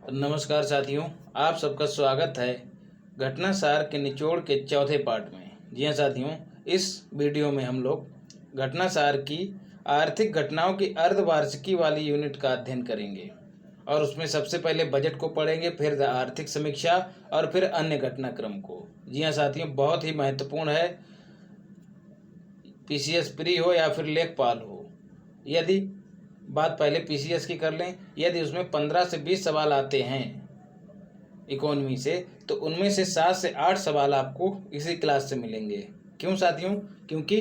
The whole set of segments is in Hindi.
नमस्कार साथियों, आप सबका स्वागत है घटना सार के निचोड़ के चौथे पार्ट में। जी हाँ साथियों, इस वीडियो में हम लोग घटना सार की आर्थिक घटनाओं की अर्धवार्षिकी वाली यूनिट का अध्ययन करेंगे और उसमें सबसे पहले बजट को पढ़ेंगे, फिर आर्थिक समीक्षा और फिर अन्य घटनाक्रम को। जी हाँ साथियों, बहुत ही महत्वपूर्ण है। पीसीएस प्री हो या फिर लेखपाल हो, यदि बात पहले पीसीएस की कर लें, यदि उसमें 15 से 20 सवाल आते हैं इकोनॉमी से, तो उनमें से 7 से 8 सवाल आपको इसी क्लास से मिलेंगे। क्यों साथियों? क्योंकि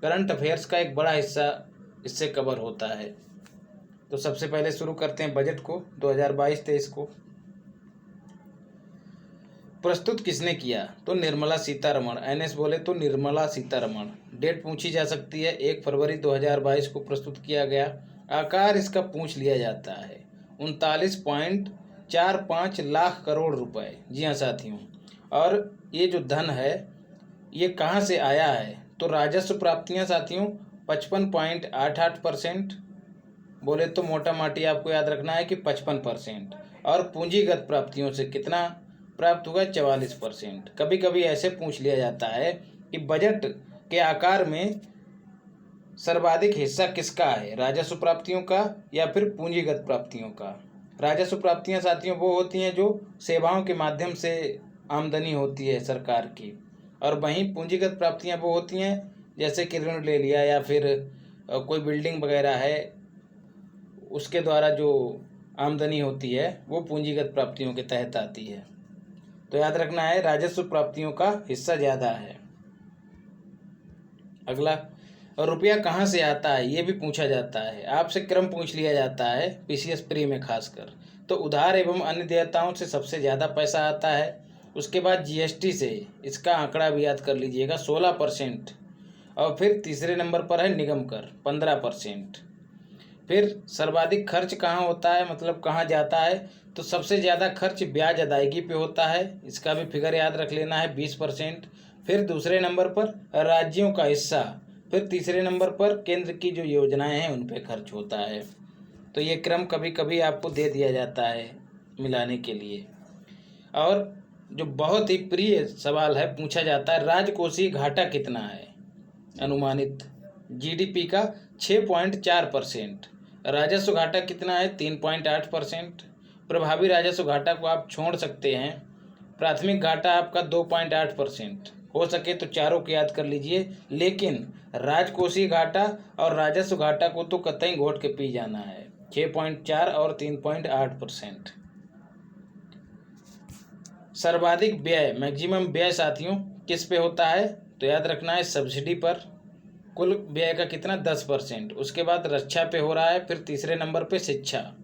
करंट अफेयर्स का एक बड़ा हिस्सा इससे कवर होता है। तो सबसे पहले शुरू करते हैं बजट को 2022-23 को। प्रस्तुत किसने किया? तो निर्मला सीतारमण। एनएस बोले तो निर्मला सीतारमण। डेट पूछी जा सकती है, 1 फरवरी 2022 को प्रस्तुत किया गया। आकार इसका पूछ लिया जाता है, 39.45 लाख करोड़ रुपए। जी हाँ साथियों, और ये जो धन है ये कहाँ से आया है? तो राजस्व प्राप्तियाँ साथियों 55.88%। बोले तो मोटा माटी आपको याद रखना है कि 55%। और पूंजीगत प्राप्तियों से कितना प्राप्त हुआ? 44%। कभी कभी ऐसे पूछ लिया जाता है कि बजट के आकार में सर्वाधिक हिस्सा किसका है, राजस्व प्राप्तियों का या फिर पूंजीगत प्राप्तियों का? राजस्व प्राप्तियां साथियों वो होती हैं जो सेवाओं के माध्यम से आमदनी होती है सरकार की, और वहीं पूंजीगत प्राप्तियां वो होती हैं जैसे कि ऋण ले लिया या फिर कोई बिल्डिंग वगैरह है, उसके द्वारा जो आमदनी होती है वो पूंजीगत प्राप्तियों के तहत आती है। तो याद रखना है राजस्व प्राप्तियों का हिस्सा ज़्यादा है। अगला, और रुपया कहाँ से आता है ये भी पूछा जाता है, आपसे क्रम पूछ लिया जाता है पीसीएस प्री में खासकर। तो उधार एवं अन्य देयताओं से सबसे ज़्यादा पैसा आता है, उसके बाद जीएसटी से, इसका आंकड़ा भी याद कर लीजिएगा 16%, और फिर तीसरे नंबर पर है निगम कर 15%। फिर सर्वाधिक खर्च कहाँ होता है, मतलब कहाँ जाता है? तो सबसे ज़्यादा खर्च ब्याज अदायगी पे होता है, इसका भी फिगर याद रख लेना है 20%। फिर दूसरे नंबर पर राज्यों का हिस्सा, फिर तीसरे नंबर पर केंद्र की जो योजनाएं हैं उन पे खर्च होता है। तो ये क्रम कभी कभी आपको दे दिया जाता है मिलाने के लिए। और जो बहुत ही प्रिय सवाल है, पूछा जाता है राजकोषीय घाटा कितना है अनुमानित? जीडीपी का 6.4%। राजस्व घाटा कितना है? 3.8%। प्रभावी राजस्व घाटा को आप छोड़ सकते हैं। प्राथमिक घाटा आपका 2.8%। हो सके तो चारों को याद कर लीजिए, लेकिन राजकोषीय घाटा और राजस्व घाटा को तो कतई घोट के पी जाना है। 6.4 और 3.8%। सर्वाधिक व्यय, मैक्सिमम व्यय साथियों किस पे होता है? तो याद रखना है सब्सिडी पर। कुल व्यय का कितना? 10%। उसके बाद रक्षा पे हो रहा है, फिर तीसरे नंबर पे शिक्षा।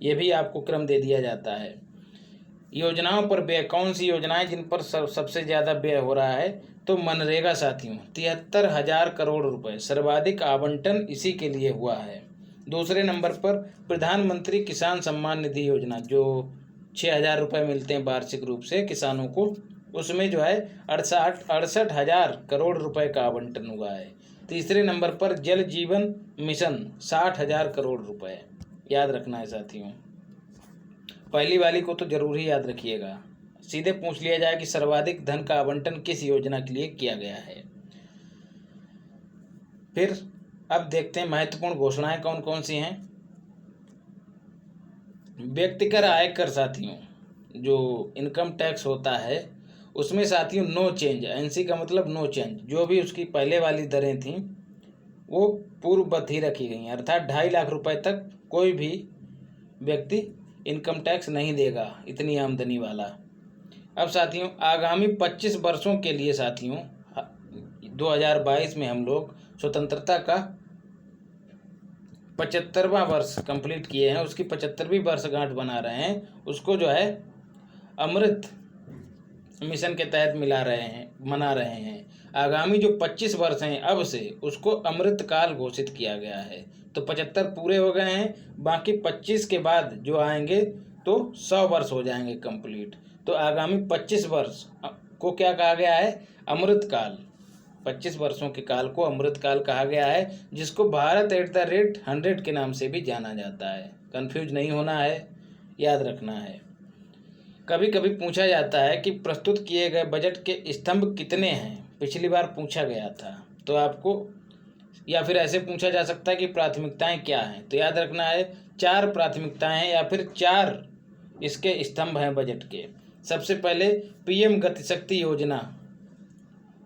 ये भी आपको क्रम दे दिया जाता है। योजनाओं पर व्यय, कौन सी योजनाएं जिन पर सबसे ज़्यादा व्यय हो रहा है? तो मनरेगा साथियों 73,000 करोड़ रुपए, सर्वाधिक आवंटन इसी के लिए हुआ है। दूसरे नंबर पर प्रधानमंत्री किसान सम्मान निधि योजना, जो 6,000 रुपये मिलते हैं वार्षिक रूप से किसानों को, उसमें जो है 68,000 करोड़ रुपए का आवंटन हुआ है। तीसरे नंबर पर जल जीवन मिशन 60,000 करोड़ रुपए। याद रखना है साथियों, पहली वाली को तो जरूर ही याद रखिएगा। सीधे पूछ लिया जाए कि सर्वाधिक धन का आवंटन किस योजना के लिए किया गया है। फिर अब देखते हैं महत्वपूर्ण घोषणाएं कौन कौन सी हैं। व्यक्तिगत आयकर साथियों, जो इनकम टैक्स होता है उसमें साथियों नो चेंज, एनसी का मतलब नो चेंज। जो भी उसकी पहले वाली दरें थीं वो पूर्ववत ही रखी गई हैं, अर्थात 2.5 लाख रुपए तक कोई भी व्यक्ति इनकम टैक्स नहीं देगा इतनी आमदनी वाला। अब साथियों आगामी 25 वर्षों के लिए साथियों 2022 में हम लोग स्वतंत्रता का 75वां वर्ष कंप्लीट किए हैं, उसकी 75वीं वर्षगांठ बना रहे हैं। उसको जो है अमृत मिशन के तहत मना रहे हैं। आगामी जो 25 वर्ष हैं अब से, उसको अमृत काल घोषित किया गया है। तो 75 पूरे हो गए हैं, बाकी 25 के बाद जो आएंगे तो 100 वर्ष हो जाएंगे कंप्लीट। तो आगामी 25 वर्ष को क्या कहा गया है? अमृत काल। 25 वर्षों के काल को अमृत काल कहा गया है, जिसको भारत @ 100 के नाम से भी जाना जाता है। कंफ्यूज नहीं होना है, याद रखना है। कभी कभी पूछा जाता है कि प्रस्तुत किए गए बजट के स्तंभ कितने हैं, पिछली बार पूछा गया था। तो आपको, या फिर ऐसे पूछा जा सकता है कि प्राथमिकताएं क्या हैं, तो याद रखना है 4 प्राथमिकताएं हैं या फिर 4 इसके स्तंभ हैं बजट के। सबसे पहले पीएम गतिशक्ति योजना,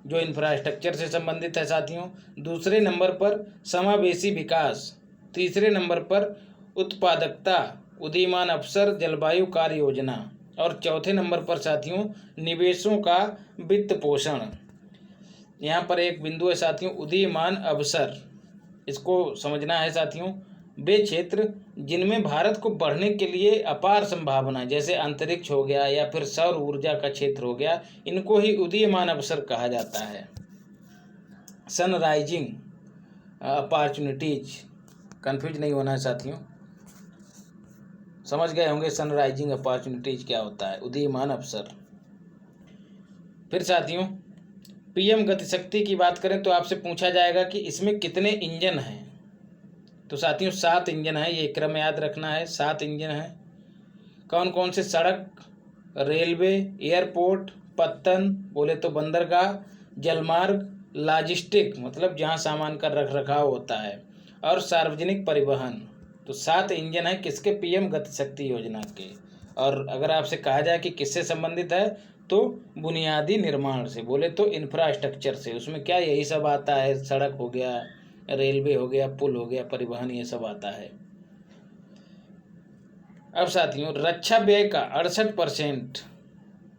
जो इंफ्रास्ट्रक्चर से संबंधित है साथियों। दूसरे नंबर पर समावेशी विकास। तीसरे नंबर पर उत्पादकता, उदीयमान अवसर, जलवायु कार्य योजना। और चौथे नंबर पर साथियों निवेशों का वित्त पोषण। यहाँ पर एक बिंदु है साथियों, उदीयमान अवसर। इसको समझना है साथियों, वे क्षेत्र जिनमें भारत को बढ़ने के लिए अपार संभावना है, जैसे अंतरिक्ष हो गया या फिर सौर ऊर्जा का क्षेत्र हो गया, इनको ही उदीयमान अवसर कहा जाता है। सनराइजिंग अपॉर्चुनिटीज, कंफ्यूज नहीं होना है साथियों, समझ गए होंगे सनराइजिंग अपॉर्चुनिटीज क्या होता है, उदीयमान अवसर। फिर साथियों पीएम गतिशक्ति की बात करें तो आपसे पूछा जाएगा कि इसमें कितने इंजन हैं। तो साथियों 7 इंजन हैं, ये क्रम याद रखना है, 7 इंजन हैं। कौन कौन से? सड़क, रेलवे, एयरपोर्ट, पत्तन बोले तो बंदरगाह, जलमार्ग, लॉजिस्टिक मतलब जहाँ सामान का रख रखाव होता है, और सार्वजनिक परिवहन। तो 7 इंजन हैं किसके? पीएम गतिशक्ति योजना के। और अगर आपसे कहा जाए कि किससे संबंधित है, तो बुनियादी निर्माण से, बोले तो इंफ्रास्ट्रक्चर से। उसमें क्या यही सब आता है, सड़क हो गया, रेलवे हो गया, पुल हो गया, परिवहन, ये सब आता है। अब साथियों रक्षा व्यय का 68%,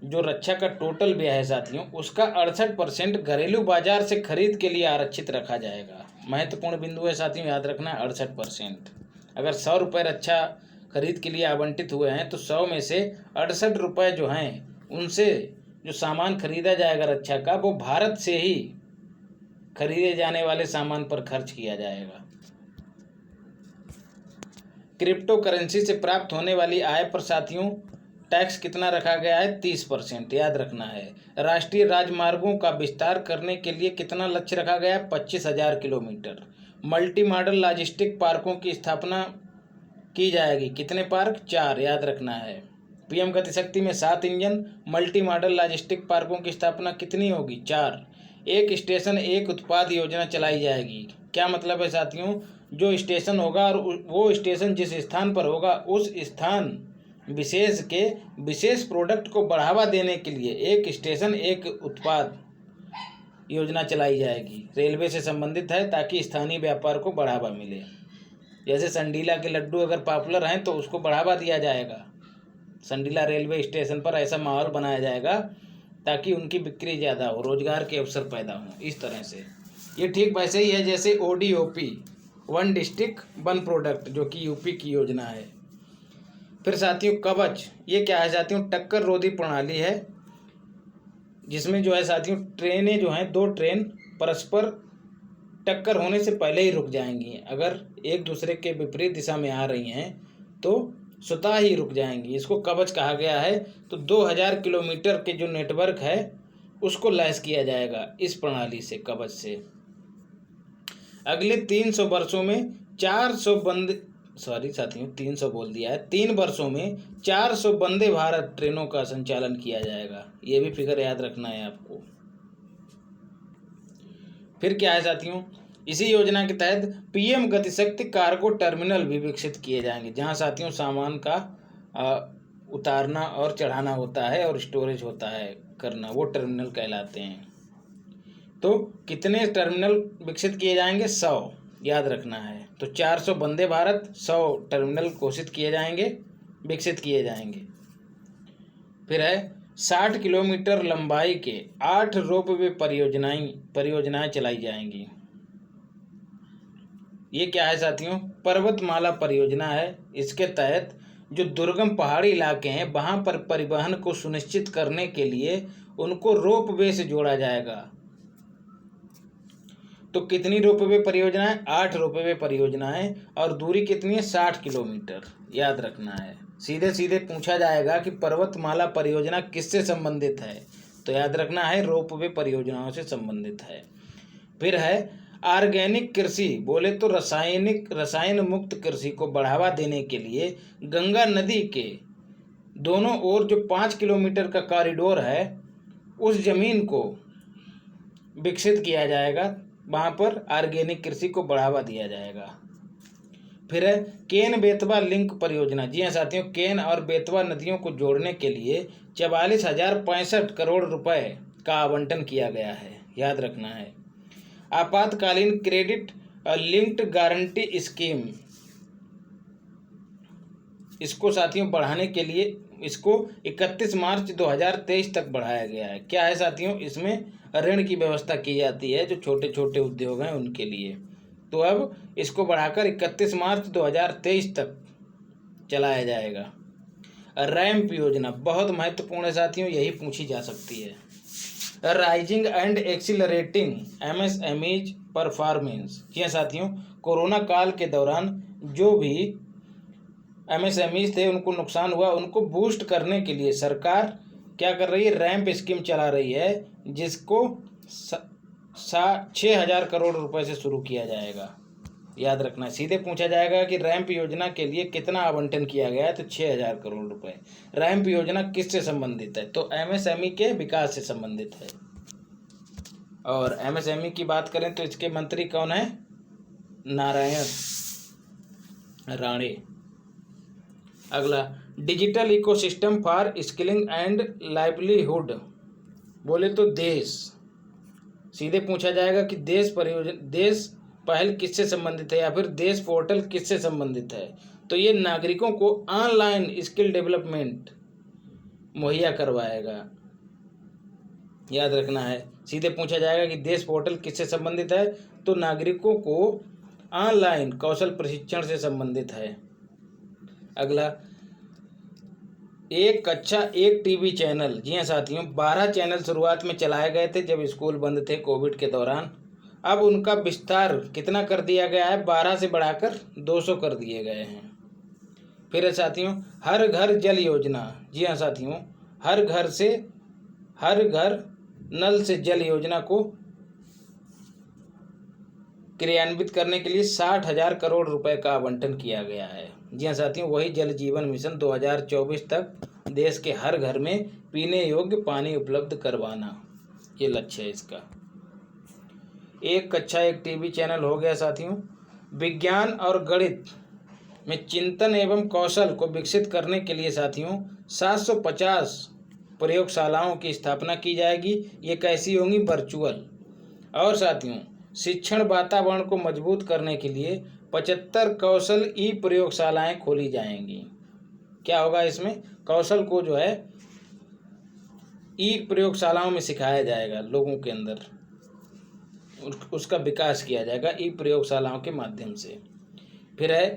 जो रक्षा का टोटल व्यय है साथियों, उसका 68% घरेलू बाजार से खरीद के लिए आरक्षित रखा जाएगा। महत्वपूर्ण बिंदु है साथियों, याद रखना है 68%। अगर 100 रुपये रक्षा खरीद के लिए आवंटित हुए हैं तो 100 में से 68 रुपये जो हैं, उनसे जो सामान खरीदा जाएगा रक्षा का, वो भारत से ही खरीदे जाने वाले सामान पर खर्च किया जाएगा। क्रिप्टो करेंसी से प्राप्त होने वाली आय पर साथियों टैक्स कितना रखा गया है? 30%, याद रखना है। राष्ट्रीय राजमार्गों का विस्तार करने के लिए कितना लक्ष्य रखा गया है? 25,000 किलोमीटर। मल्टी मॉडल लॉजिस्टिक पार्कों की स्थापना की जाएगी। कितने पार्क? 4, याद रखना है। पीएम गतिशक्ति में 7 इंजन, मल्टी मॉडल लॉजिस्टिक पार्कों की स्थापना कितनी होगी? 4। एक स्टेशन एक उत्पाद योजना चलाई जाएगी। क्या मतलब है साथियों? जो स्टेशन होगा और वो स्टेशन जिस स्थान पर होगा, उस स्थान विशेष के विशेष प्रोडक्ट को बढ़ावा देने के लिए एक स्टेशन एक उत्पाद योजना चलाई जाएगी। रेलवे से संबंधित है ताकि स्थानीय व्यापार को बढ़ावा मिले। जैसे संडीला के लड्डू अगर पॉपुलर हैं तो उसको बढ़ावा दिया जाएगा। संडीला रेलवे स्टेशन पर ऐसा माहौल बनाया जाएगा ताकि उनकी बिक्री ज़्यादा हो, रोजगार के अवसर पैदा हों। इस तरह से ये ठीक वैसे ही है जैसे ODOP, 1 डिस्ट्रिक्ट 1 प्रोडक्ट, जो कि यूपी की योजना है। फिर साथियों कवच, ये क्या है साथियों? टक्कर रोधी प्रणाली है, जिसमें जो है साथियों ट्रेनें जो हैं, 2 ट्रेन परस्पर टक्कर होने से पहले ही रुक जाएंगी। अगर एक दूसरे के विपरीत दिशा में आ रही हैं तो स्वतः ही रुक जाएंगी। इसको कवच कहा गया है। तो 2000 किलोमीटर के जो नेटवर्क है उसको लैस किया जाएगा इस प्रणाली से, कवच से। अगले 300 वर्षों में 300 बोल दिया है, 3 वर्षों में 400 वंदे भारत ट्रेनों का संचालन किया जाएगा। ये भी फिगर याद रखना है आपको। फिर क्या है साथियों? इसी योजना के तहत पीएम गतिशक्ति कार्गो टर्मिनल भी विकसित किए जाएंगे, जहां साथियों सामान का उतारना और चढ़ाना होता है और स्टोरेज होता है करना, वो टर्मिनल कहलाते हैं। तो कितने टर्मिनल विकसित किए जाएंगे? 100, याद रखना है। तो 400 वंदे भारत, 100 टर्मिनल घोषित किए जाएंगे, विकसित किए जाएंगे। फिर है 60 किलोमीटर लंबाई के 8 रोपवे परियोजनाएं चलाई जाएंगी। ये क्या है साथियों? पर्वतमाला परियोजना है। इसके तहत जो दुर्गम पहाड़ी इलाके हैं वहां पर परिवहन को सुनिश्चित करने के लिए उनको रोपवे से जोड़ा जाएगा। तो कितनी रोपवे परियोजनाएं? 8 रोपवे परियोजनाएं, और दूरी कितनी है? 60 किलोमीटर, याद रखना है। सीधे सीधे पूछा जाएगा कि पर्वतमाला परियोजना किससे संबंधित है, तो याद रखना है रोपवे परियोजनाओं से संबंधित है। फिर है ऑर्गेनिक कृषि, बोले तो रसायन मुक्त कृषि को बढ़ावा देने के लिए गंगा नदी के दोनों ओर जो 5 किलोमीटर का कॉरिडोर है उस जमीन को विकसित किया जाएगा, वहाँ पर ऑर्गेनिक कृषि को बढ़ावा दिया जाएगा। फिर है केन बेतवा लिंक परियोजना। जी हाँ साथियों, केन और बेतवा नदियों को जोड़ने के लिए 44,065 करोड़ रुपए का आवंटन किया गया है, याद रखना है। आपातकालीन क्रेडिट लिंक्ड गारंटी स्कीम, इसको साथियों बढ़ाने के लिए इसको 31 मार्च 2023 तक बढ़ाया गया है। क्या है साथियों, इसमें ऋण की व्यवस्था की जाती है जो छोटे छोटे उद्योग हैं उनके लिए। तो अब इसको बढ़ाकर 31 मार्च 2023 तक चलाया जाएगा। रैम्प योजना बहुत महत्वपूर्ण है साथियों, यही पूछी जा सकती है। Rising and accelerating MSMEs performance. जी हाँ साथियों, कोरोना काल के दौरान जो भी एमएसएमईज थे उनको नुकसान हुआ, उनको बूस्ट करने के लिए सरकार क्या कर रही है, रैंप स्कीम चला रही है, जिसको 6,000 करोड़ रुपए से शुरू किया जाएगा। याद रखना, सीधे पूछा जाएगा कि रैंप योजना के लिए कितना आवंटन किया गया है, तो 6,000 करोड़ रुपए। रैंप योजना किससे संबंधित है, तो एमएसएमई के विकास से संबंधित है। और एमएसएमई की बात करें तो इसके मंत्री कौन है, नारायण राणे। अगला, digital ecosystem for skilling and livelihood. बोले तो देश, सीधे पूछा जाएगा कि देश पहल किससे संबंधित है या फिर देश पोर्टल किससे संबंधित है, तो ये नागरिकों को ऑनलाइन स्किल डेवलपमेंट मुहैया करवाएगा। याद रखना है, सीधे पूछा जाएगा कि देश पोर्टल किससे संबंधित है, तो नागरिकों को ऑनलाइन कौशल प्रशिक्षण से संबंधित है। अगला, एक कक्षा एक टीवी चैनल। जी हाँ साथियों, 12 चैनल शुरुआत में चलाए गए थे जब स्कूल बंद थे कोविड के दौरान। अब उनका विस्तार कितना कर दिया गया है, 12 से बढ़ाकर 200 कर दिए गए हैं। फिर साथियों, हर घर जल योजना। जी हाँ साथियों, हर घर नल से जल योजना को क्रियान्वित करने के लिए 60,000 करोड़ रुपए का आवंटन किया गया है। जी हाँ साथियों, वही जल जीवन मिशन 2024 तक देश के हर घर में पीने योग्य पानी उपलब्ध करवाना, ये लक्ष्य है इसका। एक कक्षा एक टीवी चैनल हो गया साथियों। विज्ञान और गणित में चिंतन एवं कौशल को विकसित करने के लिए साथियों 750 प्रयोगशालाओं की स्थापना की जाएगी। ये कैसी होंगी, वर्चुअल। और साथियों, शिक्षण वातावरण को मजबूत करने के लिए 75 कौशल ई प्रयोगशालाएं खोली जाएंगी। क्या होगा इसमें, कौशल को जो है ई प्रयोगशालाओं में सिखाया जाएगा, लोगों के अंदर उसका विकास किया जाएगा ई प्रयोगशालाओं के माध्यम से। फिर है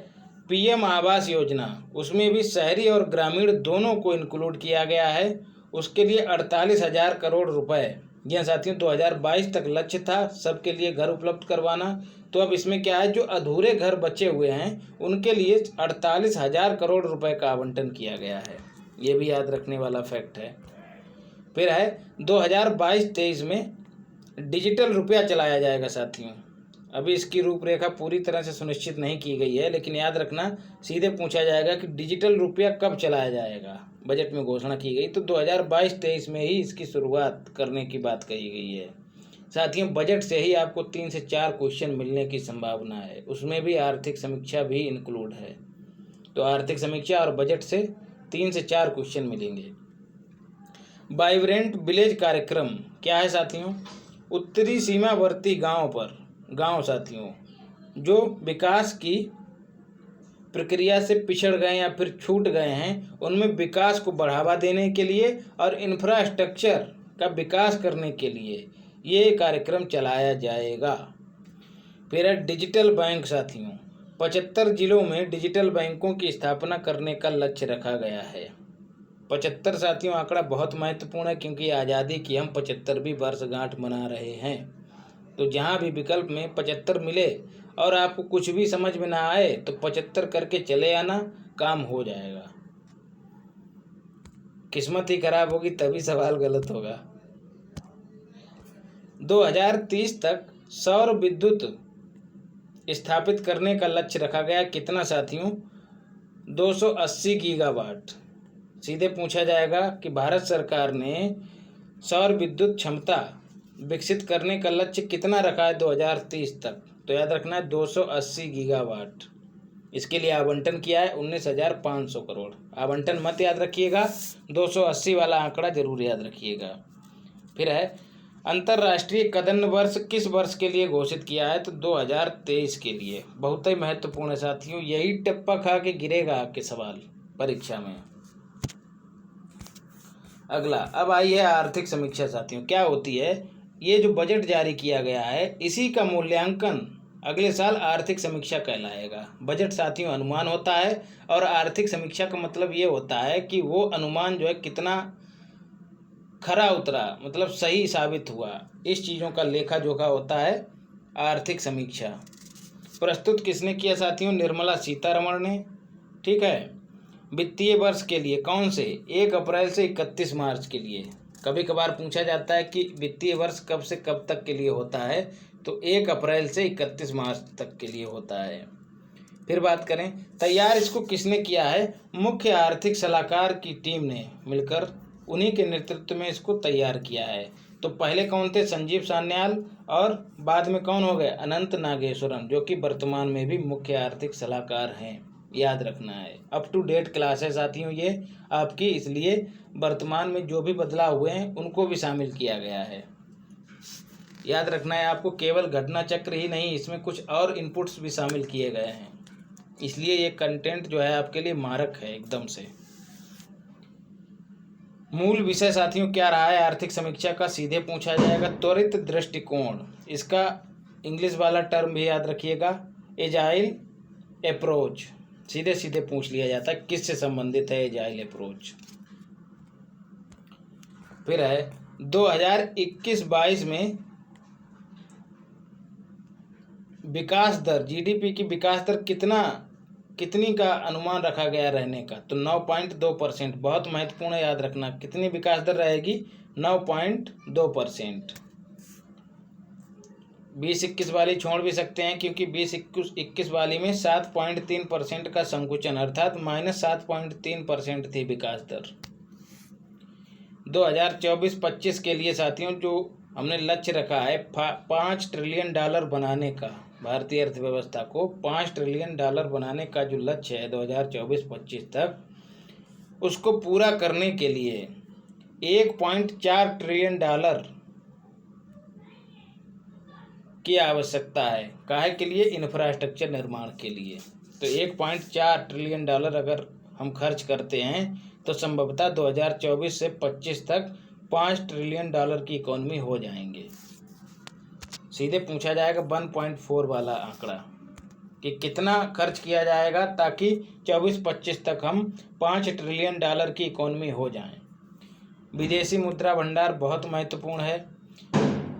पीएम आवास योजना, उसमें भी शहरी और ग्रामीण दोनों को इंक्लूड किया गया है। उसके लिए 48,000 करोड़ रुपए। यह साथियों 2022 तक लक्ष्य था सबके लिए घर उपलब्ध करवाना। तो अब इसमें क्या है, जो अधूरे घर बचे हुए हैं उनके लिए 48,000 करोड़ रुपए का आवंटन किया गया है। ये भी याद रखने वाला फैक्ट है। फिर है 2022-23 में डिजिटल रुपया चलाया जाएगा साथियों। अभी इसकी रूपरेखा पूरी तरह से सुनिश्चित नहीं की गई है, लेकिन याद रखना, सीधे पूछा जाएगा कि डिजिटल रुपया कब चलाया जाएगा। बजट में घोषणा की गई तो 2022-23 में ही इसकी शुरुआत करने की बात कही गई है। साथियों, बजट से ही आपको 3 से 4 क्वेश्चन मिलने की संभावना है, उसमें भी आर्थिक समीक्षा भी इंक्लूड है। तो आर्थिक समीक्षा और बजट से 3 से 4 क्वेश्चन मिलेंगे। वाइब्रेंट विलेज कार्यक्रम क्या है साथियों, उत्तरी सीमावर्ती गांव साथियों जो विकास की प्रक्रिया से पिछड़ गए या फिर छूट गए हैं, उनमें विकास को बढ़ावा देने के लिए और इंफ्रास्ट्रक्चर का विकास करने के लिए ये कार्यक्रम चलाया जाएगा। फिर है डिजिटल बैंक साथियों, 75 जिलों में डिजिटल बैंकों की स्थापना करने का लक्ष्य रखा गया है। 75 साथियों आंकड़ा बहुत महत्वपूर्ण है, क्योंकि आज़ादी की हम 75वीं वर्षगांठ मना रहे हैं। तो जहाँ भी विकल्प में 75 मिले और आपको कुछ भी समझ में ना आए तो 75 करके चले आना, काम हो जाएगा। किस्मत ही खराब होगी तभी सवाल गलत होगा। 2030 तक सौर विद्युत स्थापित करने का लक्ष्य रखा गया। कितना साथियों, 280 गीगावाट सीधे पूछा जाएगा कि भारत सरकार ने सौर विद्युत क्षमता विकसित करने का लक्ष्य कितना रखा है 2030 तक। तो याद रखना है 280 गीगावाट। इसके लिए आवंटन किया है 19,500 करोड़। आवंटन मत याद रखिएगा, 280 वाला आंकड़ा जरूर याद रखिएगा। फिर है अंतर्राष्ट्रीय कदम वर्ष किस वर्ष के लिए घोषित किया है। तो 2023 के लिए। बहुत ही महत्वपूर्ण है साथियों, यही टप्पा खा के गिरेगा आपके सवाल परीक्षा में। अगला, अब आई है आर्थिक समीक्षा साथियों। क्या होती है, ये जो बजट जारी किया गया है इसी का मूल्यांकन अगले साल आर्थिक समीक्षा कहलाएगा। बजट साथियों अनुमान होता है और आर्थिक समीक्षा का मतलब ये होता है कि वो अनुमान जो है कितना खरा उतरा, मतलब सही साबित हुआ। इस चीज़ों का लेखा जोखा होता है आर्थिक समीक्षा। प्रस्तुत किसने किया साथियों, निर्मला सीतारमण ने। ठीक है, वित्तीय वर्ष के लिए कौन से, 1 अप्रैल से 31 मार्च के लिए। कभी कभार पूछा जाता है कि वित्तीय वर्ष कब से कब तक के लिए होता है, तो 1 अप्रैल से 31 मार्च तक के लिए होता है। फिर बात करें तैयार इसको किसने किया है, मुख्य आर्थिक सलाहकार की टीम ने मिलकर उन्हीं के नेतृत्व में इसको तैयार किया है। तो पहले कौन थे, संजीव सान्याल, और बाद में कौन हो गए, अनंत नागेश्वरन, जो कि वर्तमान में भी मुख्य आर्थिक सलाहकार हैं। याद रखना है, अप टू डेट क्लास है साथियों ये आपकी, इसलिए वर्तमान में जो भी बदलाव हुए हैं उनको भी शामिल किया गया है। याद रखना है आपको, केवल घटना चक्र ही नहीं, इसमें कुछ और इनपुट्स भी शामिल किए गए हैं, इसलिए ये कंटेंट जो है आपके लिए मारक है एकदम से। मूल विषय साथियों क्या रहा है आर्थिक समीक्षा का, सीधे पूछा जाएगा त्वरित दृष्टिकोण। इसका इंग्लिश वाला टर्म भी याद रखिएगा, एजाइल अप्रोच। सीधे सीधे पूछ लिया जाता है किससे संबंधित है एजाइल अप्रोच। फिर है 2021-22 में विकास दर, जीडीपी की विकास दर कितनी का अनुमान रखा गया रहने का। तो 9.2%। बहुत महत्वपूर्ण है, याद रखना कितनी विकास दर रहेगी, 9.2%। 20-21 वाली छोड़ भी सकते हैं, क्योंकि 20-21 वाली में 7.3% का संकुचन, अर्थात -7.3% थी विकास दर। 2024-25 के लिए साथियों जो हमने लक्ष्य रखा है $5 ट्रिलियन बनाने का, भारतीय अर्थव्यवस्था को $5 ट्रिलियन बनाने का जो लक्ष्य है 2024-25 तक, उसको पूरा करने के लिए $1.4 ट्रिलियन की आवश्यकता है। काहे के लिए, इंफ्रास्ट्रक्चर निर्माण के लिए। तो $1.4 ट्रिलियन अगर हम खर्च करते हैं तो संभवतः 2024 से 25 तक $5 ट्रिलियन की इकोनॉमी हो जाएंगे। सीधे पूछा जाएगा 1.4 वाला आंकड़ा कि कितना खर्च किया जाएगा ताकि 24-25 तक हम $5 ट्रिलियन की इकोनॉमी हो जाएं। विदेशी मुद्रा भंडार बहुत महत्वपूर्ण है।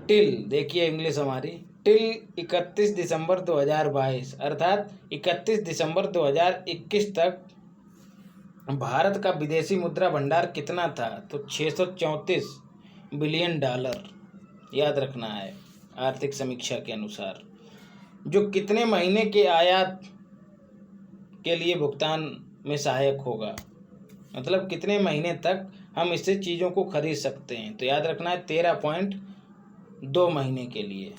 टिल, देखिए इंग्लिश हमारी, टिल 31 दिसंबर 2022 अर्थात 31 दिसंबर 2021 तक भारत का विदेशी मुद्रा भंडार कितना था। तो $634 बिलियन। याद रखना है आर्थिक समीक्षा के अनुसार, जो कितने महीने के आयात के लिए भुगतान में सहायक होगा, मतलब कितने महीने तक हम इससे चीज़ों को खरीद सकते हैं। तो याद रखना है 13.2 महीने के लिए।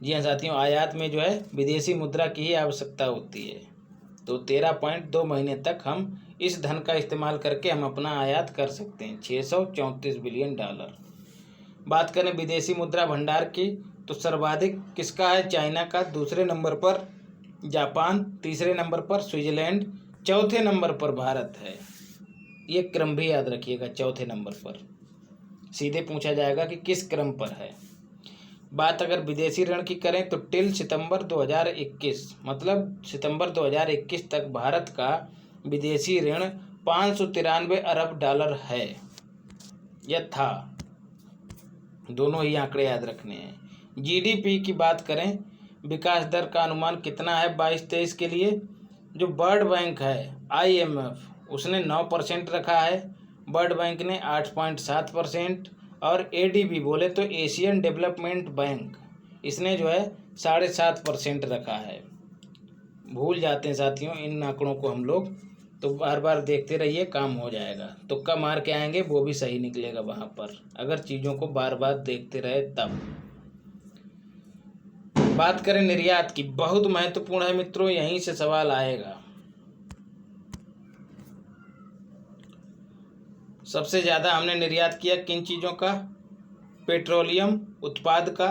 जी हाँ साथियों, आयात में जो है विदेशी मुद्रा की ही आवश्यकता होती है। तो 13.2 महीने तक हम इस धन का इस्तेमाल करके हम अपना आयात कर सकते हैं, $634 बिलियन। बात करें विदेशी मुद्रा भंडार की, तो सर्वाधिक किसका है, चाइना का, दूसरे नंबर पर जापान, तीसरे नंबर पर स्विट्जरलैंड, चौथे नंबर पर भारत है। ये क्रम भी याद रखिएगा, चौथे नंबर पर। सीधे पूछा जाएगा कि किस क्रम पर है। बात अगर विदेशी ऋण की करें तो टिल सितंबर 2021, मतलब सितंबर 2021 तक भारत का विदेशी ऋण $593 अरब है या था। दोनों ही आंकड़े याद रखने हैं। जीडीपी की बात करें, विकास दर का अनुमान कितना है 22-23 के लिए। जो वर्ल्ड बैंक है IMF, उसने 9% रखा है, वर्ल्ड बैंक ने 8.7%, और ADB बोले तो एशियन डेवलपमेंट बैंक, इसने जो है 7.5% रखा है। भूल जाते हैं साथियों इन आंकड़ों को हम लोग, तो बार बार देखते रहिए, काम हो जाएगा। तुक्का मार के आएंगे वो भी सही निकलेगा वहाँ पर, अगर चीज़ों को बार बार देखते रहे तब। बात करें निर्यात की, बहुत महत्वपूर्ण है मित्रों, यहीं से सवाल आएगा। सबसे ज़्यादा हमने निर्यात किया किन चीज़ों का? पेट्रोलियम उत्पाद का।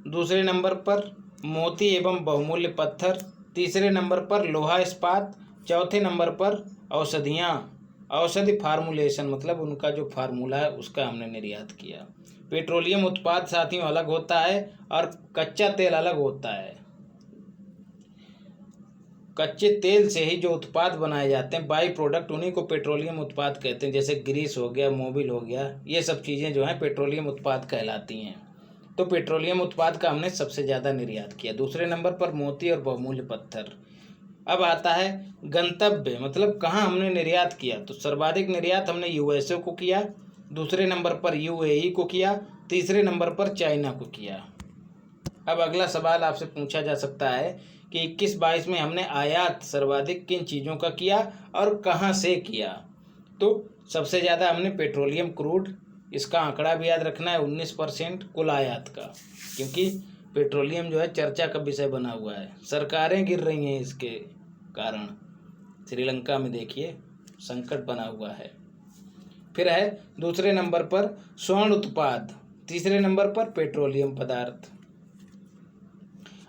दूसरे नंबर पर मोती एवं बहुमूल्य पत्थर। तीसरे नंबर पर लोहा इस्पात। चौथे नंबर पर औषधियाँ, औषधि फार्मूलेशन, मतलब उनका जो फार्मूला है उसका हमने निर्यात किया। पेट्रोलियम उत्पाद साथियों अलग होता है और कच्चा तेल अलग होता है। कच्चे तेल से ही जो उत्पाद बनाए जाते हैं, बाई प्रोडक्ट, उन्हीं को पेट्रोलियम उत्पाद कहते हैं। जैसे ग्रीस हो गया, मोबिल हो गया, ये सब चीज़ें जो हैं पेट्रोलियम उत्पाद कहलाती हैं। तो पेट्रोलियम उत्पाद का हमने सबसे ज़्यादा निर्यात किया। दूसरे नंबर पर मोती और बहुमूल्य पत्थर। अब आता है गंतव्य, मतलब कहाँ हमने निर्यात किया। तो सर्वाधिक निर्यात हमने यूएसए को किया, दूसरे नंबर पर यूएई को किया, तीसरे नंबर पर चाइना को किया। अब अगला सवाल आपसे पूछा जा सकता है कि 21-22 में हमने आयात सर्वाधिक किन चीज़ों का किया और कहाँ से किया। तो सबसे ज़्यादा हमने पेट्रोलियम क्रूड, इसका आंकड़ा भी याद रखना है, 19% कुल आयात का, क्योंकि पेट्रोलियम जो है चर्चा का विषय बना हुआ है। सरकारें गिर रही हैं इसके कारण, श्रीलंका में देखिए संकट बना हुआ है। फिर है दूसरे नंबर पर स्वर्ण उत्पाद, तीसरे नंबर पर पेट्रोलियम पदार्थ।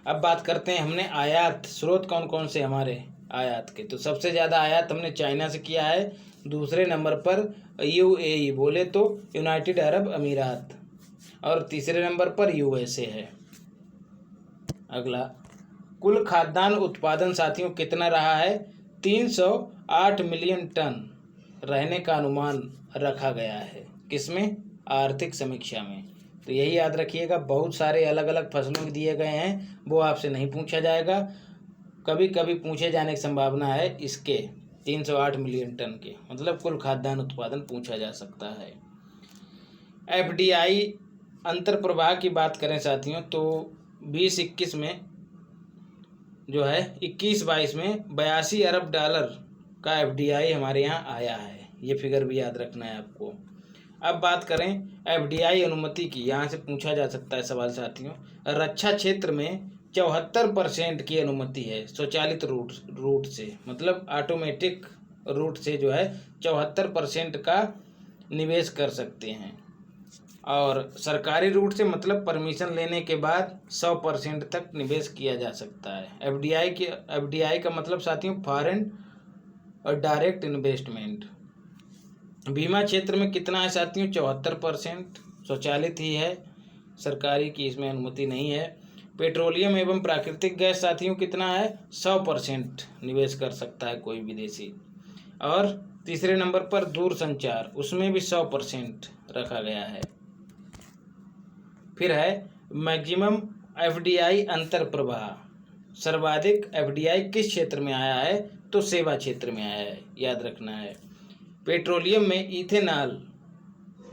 अब बात करते हैं हमने आयात, स्रोत कौन कौन से हमारे आयात के। तो सबसे ज़्यादा आयात हमने चाइना से किया है, दूसरे नंबर पर यूएई, बोले तो यूनाइटेड अरब अमीरात, और तीसरे नंबर पर यूएसए है। अगला, कुल खाद्यान्न उत्पादन साथियों कितना रहा है? 308 मिलियन टन रहने का अनुमान रखा गया है। किसमें? आर्थिक समीक्षा में। तो यही याद रखिएगा, बहुत सारे अलग अलग फसलों के दिए गए हैं, वो आपसे नहीं पूछा जाएगा। कभी कभी पूछे जाने की संभावना है इसके 308 मिलियन टन के, मतलब कुल खाद्यान्न उत्पादन पूछा जा सकता है। एफडीआई अंतर प्रवाह की बात करें साथियों, तो 20-21 में जो है 21-22 में 82 अरब डॉलर का एफडीआई हमारे यहाँ आया है। ये फिगर भी याद रखना है आपको। अब बात करें एफडीआई अनुमति की, यहाँ से पूछा जा सकता है सवाल साथियों। रक्षा क्षेत्र में 74% की अनुमति है स्वचालित रूट से, मतलब ऑटोमेटिक रूट से जो है 74% का निवेश कर सकते हैं। और सरकारी रूट से मतलब परमिशन लेने के बाद 100% तक निवेश किया जा सकता है। एफडीआई का मतलब साथियों फॉरेन और डायरेक्ट इन्वेस्टमेंट। बीमा क्षेत्र में कितना है साथियों? 74% स्वचालित ही है, सरकारी की इसमें अनुमति नहीं है। पेट्रोलियम एवं प्राकृतिक गैस साथियों कितना है? 100% निवेश कर सकता है कोई विदेशी। और तीसरे नंबर पर दूरसंचार, उसमें भी 100% रखा गया है। फिर है मैक्सिमम एफडीआई अंतर प्रवाह, सर्वाधिक एफडीआई किस क्षेत्र में आया है? तो सेवा क्षेत्र में आया है, याद रखना है। पेट्रोलियम में इथेनॉल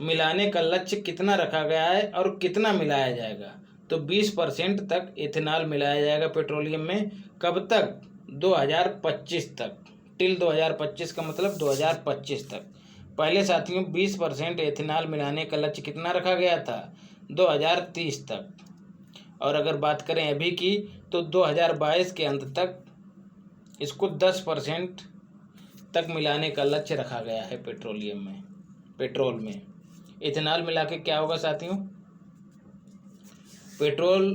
मिलाने का लक्ष्य कितना रखा गया है और कितना मिलाया जाएगा? तो 20% तक इथेनॉल मिलाया जाएगा पेट्रोलियम में। कब तक? 2025 तक, टिल 2025 का मतलब 2025 तक। पहले साथियों 20% इथेनॉल मिलाने का लक्ष्य कितना रखा गया था? 2030 तक। और अगर बात करें अभी की, तो 2022 के अंत तक इसको 10% तक मिलाने का लक्ष्य रखा गया है पेट्रोलियम में, पेट्रोल में। इथेनॉल मिला के क्या होगा साथियों? पेट्रोल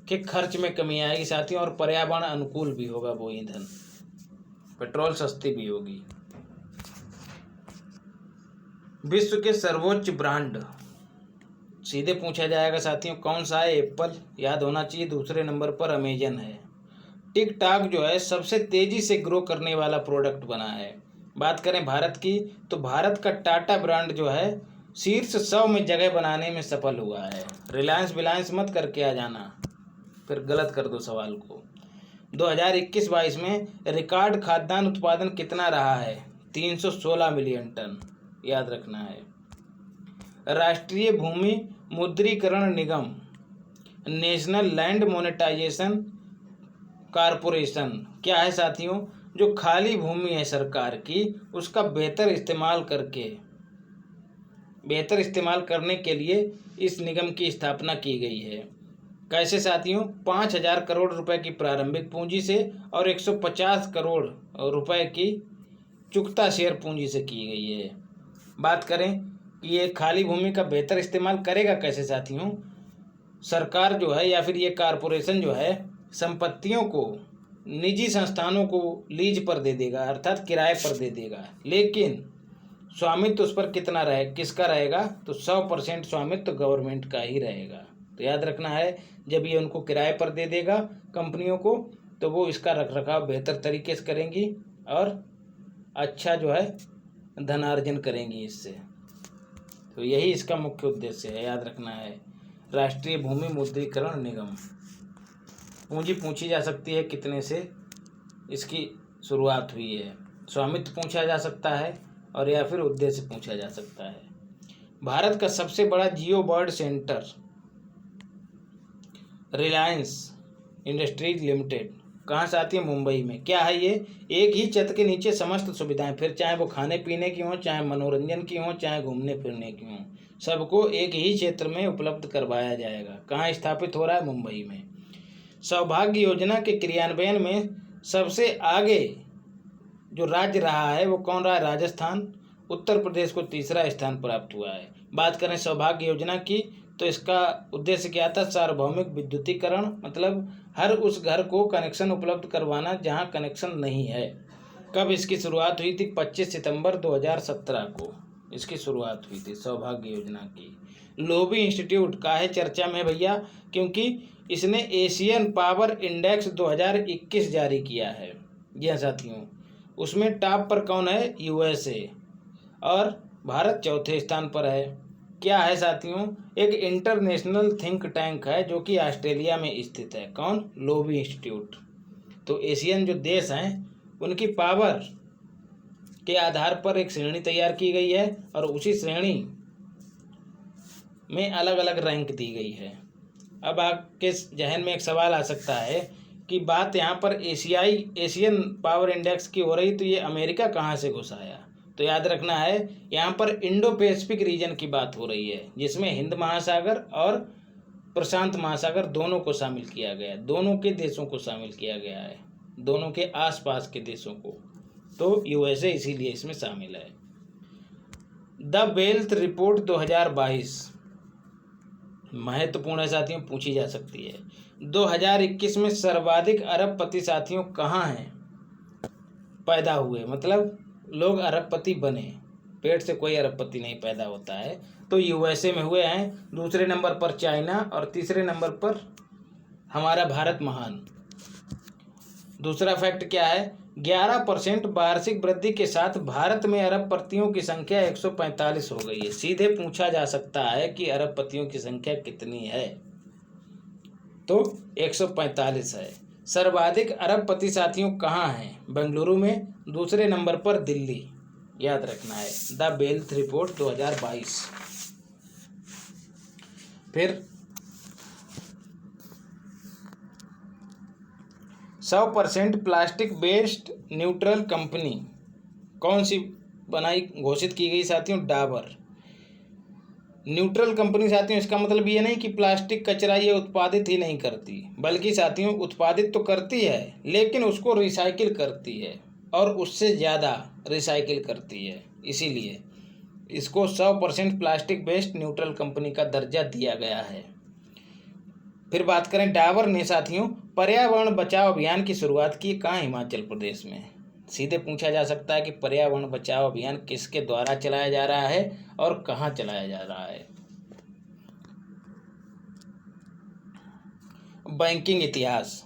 के खर्च में कमी आएगी साथियों, और पर्यावरण अनुकूल भी होगा वो ईंधन, पेट्रोल सस्ती भी होगी। विश्व के सर्वोच्च ब्रांड सीधे पूछा जाएगा साथियों, कौन सा है? एप्पल, याद होना चाहिए। दूसरे नंबर पर अमेजन है। टिकटॉक जो है सबसे तेजी से ग्रो करने वाला प्रोडक्ट बना है। बात करें भारत की, तो भारत का टाटा ब्रांड जो है शीर्ष 100 में जगह बनाने में सफल हुआ है। रिलायंस मत करके आ जाना, फिर गलत कर दो सवाल को। 2021-22 में रिकॉर्ड खाद्यान्न उत्पादन कितना रहा है? 316 मिलियन टन, याद रखना है। राष्ट्रीय भूमि मुद्रीकरण निगम, नेशनल लैंड मोनेटाइजेशन कॉरपोरेशन क्या है साथियों? जो खाली भूमि है सरकार की, उसका बेहतर इस्तेमाल करने के लिए इस निगम की स्थापना की गई है। कैसे साथियों? 5,000 करोड़ रुपए की प्रारंभिक पूंजी से और 150 करोड़ रुपए की चुकता शेयर पूंजी से की गई है। बात करें कि ये खाली भूमि का बेहतर इस्तेमाल करेगा कैसे साथियों? सरकार जो है या फिर ये कारपोरेशन जो है संपत्तियों को निजी संस्थानों को लीज पर दे देगा, अर्थात किराए पर दे देगा, लेकिन स्वामित्व उस पर किसका रहेगा? तो 100% स्वामित्व गवर्नमेंट का ही रहेगा। तो याद रखना है, जब ये उनको किराए पर दे देगा कंपनियों को, तो वो इसका रखरखाव बेहतर तरीके से करेंगी और अच्छा जो है धनार्जन करेंगी इससे। तो यही इसका मुख्य उद्देश्य है, याद रखना है। राष्ट्रीय भूमि मुद्रीकरण निगम। पूंजी पूछी जा सकती है कितने से इसकी शुरुआत हुई है, स्वामित्व पूछा जा सकता है और या फिर उद्देश्य पूछा जा सकता है। भारत का सबसे बड़ा जियो बर्ड सेंटर रिलायंस इंडस्ट्रीज लिमिटेड कहाँ से आती है? मुंबई में। क्या है ये? एक ही छत के नीचे समस्त सुविधाएं, फिर चाहे वो खाने पीने की हो, चाहे मनोरंजन की हो, चाहे घूमने फिरने की हो, सबको एक ही क्षेत्र में उपलब्ध करवाया जाएगा। कहाँ स्थापित हो रहा है? मुंबई में। सौभाग्य योजना के क्रियान्वयन में सबसे आगे जो राज्य रहा है वो कौन रहा है? राजस्थान। उत्तर प्रदेश को तीसरा स्थान प्राप्त हुआ है। बात करें सौभाग्य योजना की, तो इसका उद्देश्य क्या था? सार्वभौमिक विद्युतीकरण, मतलब हर उस घर को कनेक्शन उपलब्ध करवाना जहां कनेक्शन नहीं है। कब इसकी शुरुआत हुई थी? 25 सितंबर 2017 को इसकी शुरुआत हुई थी सौभाग्य योजना की। लोबी इंस्टीट्यूट काहे चर्चा में भैया? क्योंकि इसने एशियन पावर इंडेक्स 2021 जारी किया है। जी हाँ साथियों, उसमें टॉप पर कौन है? यूएसए, और भारत चौथे स्थान पर है। क्या है साथियों? एक इंटरनेशनल थिंक टैंक है जो कि ऑस्ट्रेलिया में स्थित है। कौन? Lobby institute. तो एशियन जो देश हैं उनकी पावर के आधार पर एक श्रेणी तैयार की गई है और उसी श्रेणी में अलग अलग रैंक दी गई है। अब आपके जहन में एक सवाल आ सकता है कि बात यहाँ पर एशियन पावर इंडेक्स की हो रही, तो ये अमेरिका कहाँ से घुस आया? तो याद रखना है, यहाँ पर इंडो पैसिफिक रीजन की बात हो रही है, जिसमें हिंद महासागर और प्रशांत महासागर दोनों को शामिल किया गया है, दोनों के देशों को शामिल किया गया है, दोनों के आसपास के देशों को। तो यूएसए इसीलिए इसमें शामिल है। द वेल्थ रिपोर्ट 2022 महत्वपूर्ण है साथियों, पूछी जा सकती है। 2021 में सर्वाधिक अरबपति साथियों कहाँ हैं पैदा हुए? मतलब लोग अरबपति बने, पेट से कोई अरबपति नहीं पैदा होता है, तो यूएसए में हुए हैं। दूसरे नंबर पर चाइना और तीसरे नंबर पर हमारा भारत महान। दूसरा फैक्ट क्या है? 11% वार्षिक वृद्धि के साथ भारत में अरबपतियों की संख्या 145 हो गई है। सीधे पूछा जा सकता है कि अरबपतियों की संख्या कितनी है, तो 145 है। सर्वाधिक अरबपति साथियों कहाँ हैं? बेंगलुरु में। दूसरे नंबर पर दिल्ली, याद रखना है। The wealth report 2022। फिर 100% प्लास्टिक वेस्ट न्यूट्रल कंपनी कौन सी घोषित की गई साथियों? डाबर। न्यूट्रल कंपनी साथियों, इसका मतलब ये नहीं कि प्लास्टिक कचरा ये उत्पादित ही नहीं करती, बल्कि साथियों उत्पादित तो करती है लेकिन उसको रिसाइकिल करती है और उससे ज़्यादा रिसाइकिल करती है, इसीलिए इसको 100% प्लास्टिक वेस्ट न्यूट्रल कंपनी का दर्जा दिया गया है। फिर बात करें डाबर ने साथियों पर्यावरण बचाओ अभियान की शुरुआत की कहाँ? हिमाचल प्रदेश में। सीधे पूछा जा सकता है कि पर्यावरण बचाओ अभियान किसके द्वारा चलाया जा रहा है और कहाँ चलाया जा रहा है। बैंकिंग इतिहास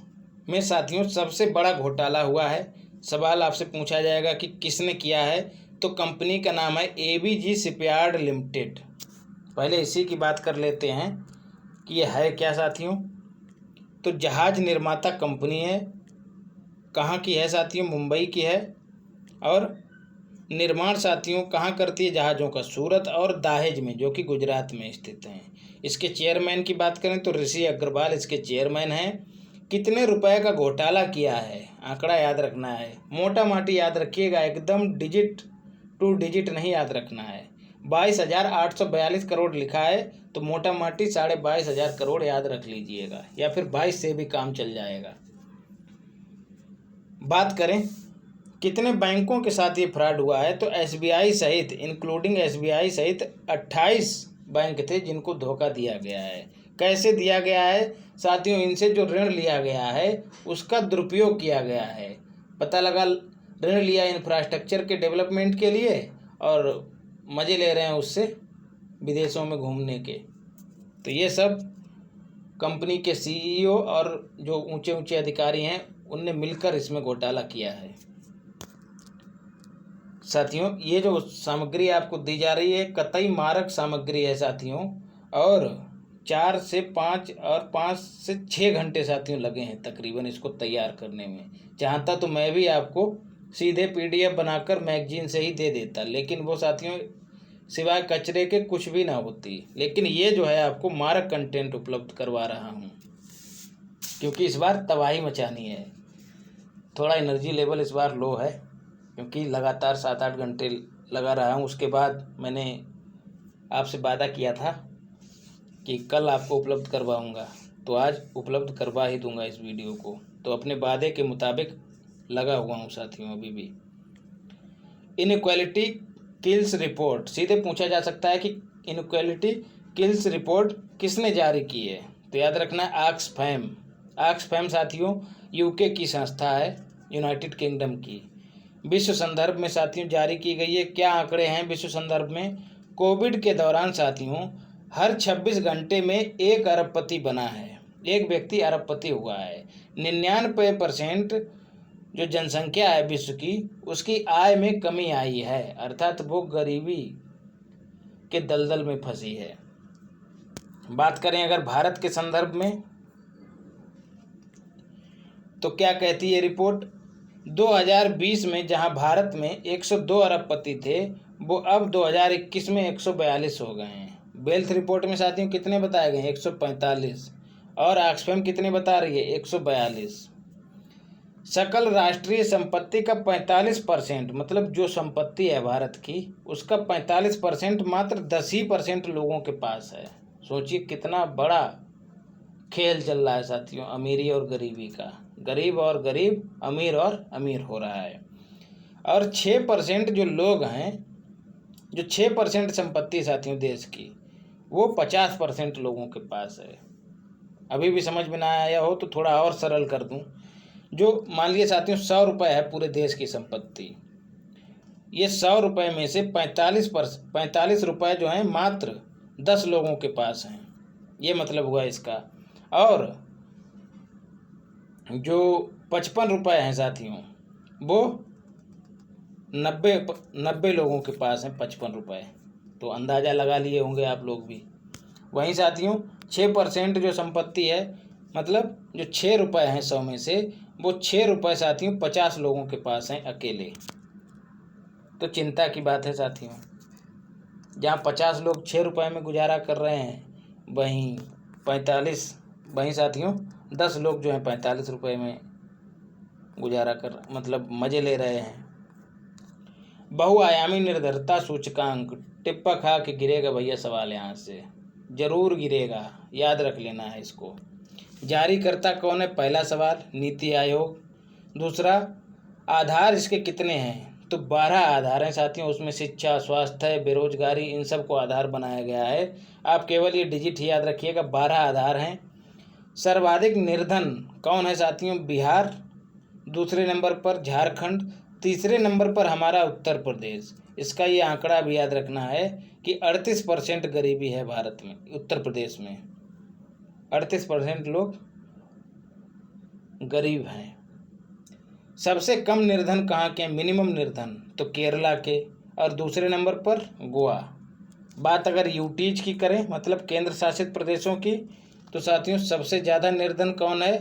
में साथियों सबसे बड़ा घोटाला हुआ है। सवाल आपसे पूछा जाएगा कि किसने किया है, तो कंपनी का नाम है एबीजी शिपयार्ड लिमिटेड। पहले इसी की बात कर लेते हैं कि ये है क्या साथियों। तो जहाज निर्माता कंपनी है। कहाँ की है साथियों? मुंबई की है। और निर्माण साथियों कहाँ करती है जहाज़ों का? सूरत और दाहेज में, जो कि गुजरात में स्थित हैं। इसके चेयरमैन की बात करें तो ऋषि अग्रवाल इसके चेयरमैन हैं। कितने रुपए का घोटाला किया है, आंकड़ा याद रखना है। मोटा माटी याद रखिएगा, एकदम डिजिट टू डिजिट नहीं याद रखना है। 22,842 करोड़ लिखा है तो मोटा माटी 22,500 करोड़ याद रख लीजिएगा, या फिर 22 से भी काम चल जाएगा। बात करें कितने बैंकों के साथ ये फ्रॉड हुआ है, तो एसबीआई सहित, इंक्लूडिंग एसबीआई सहित 28 बैंक थे जिनको धोखा दिया गया है। कैसे दिया गया है साथियों, इनसे जो ऋण लिया गया है उसका दुरुपयोग किया गया है। पता लगा ऋण लिया इंफ्रास्ट्रक्चर के डेवलपमेंट के लिए और मज़े ले रहे हैं उससे विदेशों में घूमने के। तो ये सब कंपनी के सीईओ और जो ऊंचे ऊंचे अधिकारी हैं उनने मिलकर इसमें घोटाला किया है। साथियों ये जो सामग्री आपको दी जा रही है कतई मारक सामग्री है साथियों, और 4 से 5 और 5 से 6 घंटे साथियों लगे हैं तकरीबन इसको तैयार करने में। चाहता तो मैं भी आपको सीधे पीडीएफ बनाकर मैगजीन से ही दे देता, लेकिन वो साथियों सिवाय कचरे के कुछ भी ना होती। लेकिन ये जो है आपको मारक कंटेंट उपलब्ध करवा रहा हूँ, क्योंकि इस बार तबाही मचानी है। थोड़ा एनर्जी लेवल इस बार लो है, क्योंकि लगातार 7-8 घंटे लगा रहा हूँ। उसके बाद मैंने आपसे वादा किया था कि कल आपको उपलब्ध करवाऊँगा, तो आज उपलब्ध करवा ही दूंगा इस वीडियो को। तो अपने वादे के मुताबिक लगा हुआ हूँ साथियों अभी भी। इनइक्वालिटी किल्स रिपोर्ट, सीधे पूछा जा सकता है कि इनइक्वालिटी किल्स रिपोर्ट किसने जारी की है, तो याद रखना है ऑक्सफैम। ऑक्सफैम साथियों यूके की संस्था है, यूनाइटेड किंगडम की। विश्व संदर्भ में साथियों जारी की गई है। क्या आंकड़े हैं विश्व संदर्भ में? कोविड के दौरान साथियों हर 26 घंटे में 1 अरबपति बना है, एक व्यक्ति अरबपति हुआ है। 99% जो जनसंख्या है विश्व की, उसकी आय में कमी आई है, अर्थात वो गरीबी के दलदल में फंसी है। बात करें अगर भारत के संदर्भ में, तो क्या कहती है रिपोर्ट? 2020 में जहां भारत में 102 अरबपति थे, वो अब 2021 में 142 हो गए हैं। वेल्थ रिपोर्ट में साथियों कितने बताए गए? 145। और ऑक्सफैम कितने बता रही है? 142। सकल राष्ट्रीय संपत्ति का 45%, मतलब जो संपत्ति है भारत की उसका 45% मात्र 10% लोगों के पास है। सोचिए कितना बड़ा खेल चल रहा है साथियों, अमीरी और गरीबी का। गरीब और गरीब, अमीर और अमीर हो रहा है। और 6% जो लोग हैं, जो 6% संपत्ति साथियों देश की, वो 50% लोगों के पास है। अभी भी समझ में ना आया हो तो थोड़ा और सरल कर दूं। जो मान लीजिए साथियों 100 रुपये है पूरे देश की संपत्ति, ये 100 रुपये में से 45 रुपये जो हैं मात्र 10 लोगों के पास हैं, ये मतलब हुआ इसका। और जो 55 रुपये हैं साथियों, वो 90 लोगों के पास हैं 55 रुपये। तो अंदाज़ा लगा लिए होंगे आप लोग भी। वहीं साथियों 6% जो संपत्ति है, मतलब जो 6 रुपये हैं 100 में से, वो 6 रुपये साथियों 50 लोगों के पास हैं अकेले। तो चिंता की बात है साथियों, जहाँ 50 लोग 6 रुपये में गुजारा कर रहे हैं, वहीं साथियों 10 लोग जो हैं 45 रुपये में गुजारा कर, मतलब मज़े ले रहे हैं। बहुआयामी निर्भरता सूचकांक, टिप्पा खा के गिरेगा भैया सवाल यहाँ से, ज़रूर गिरेगा, याद रख लेना है इसको। जारीकर्ता कौन है? पहला सवाल नीति आयोग। दूसरा, आधार इसके कितने हैं? तो 12 आधार हैं साथियों, उसमें शिक्षा, स्वास्थ्य, बेरोजगारी, इन सब को आधार बनाया गया है। आप केवल ये डिजिट ही याद रखिएगा, 12 आधार हैं। सर्वाधिक निर्धन कौन है साथियों? बिहार। दूसरे नंबर पर झारखंड। तीसरे नंबर पर हमारा उत्तर प्रदेश। इसका ये आंकड़ा भी याद रखना है कि 38% गरीबी है भारत में, उत्तर प्रदेश में 38% लोग गरीब हैं। सबसे कम निर्धन कहाँ के? मिनिमम निर्धन तो केरला के, और दूसरे नंबर पर गोवा। बात अगर यूटीज की करें, मतलब केंद्र शासित प्रदेशों की, तो साथियों सबसे ज़्यादा निर्धन कौन है?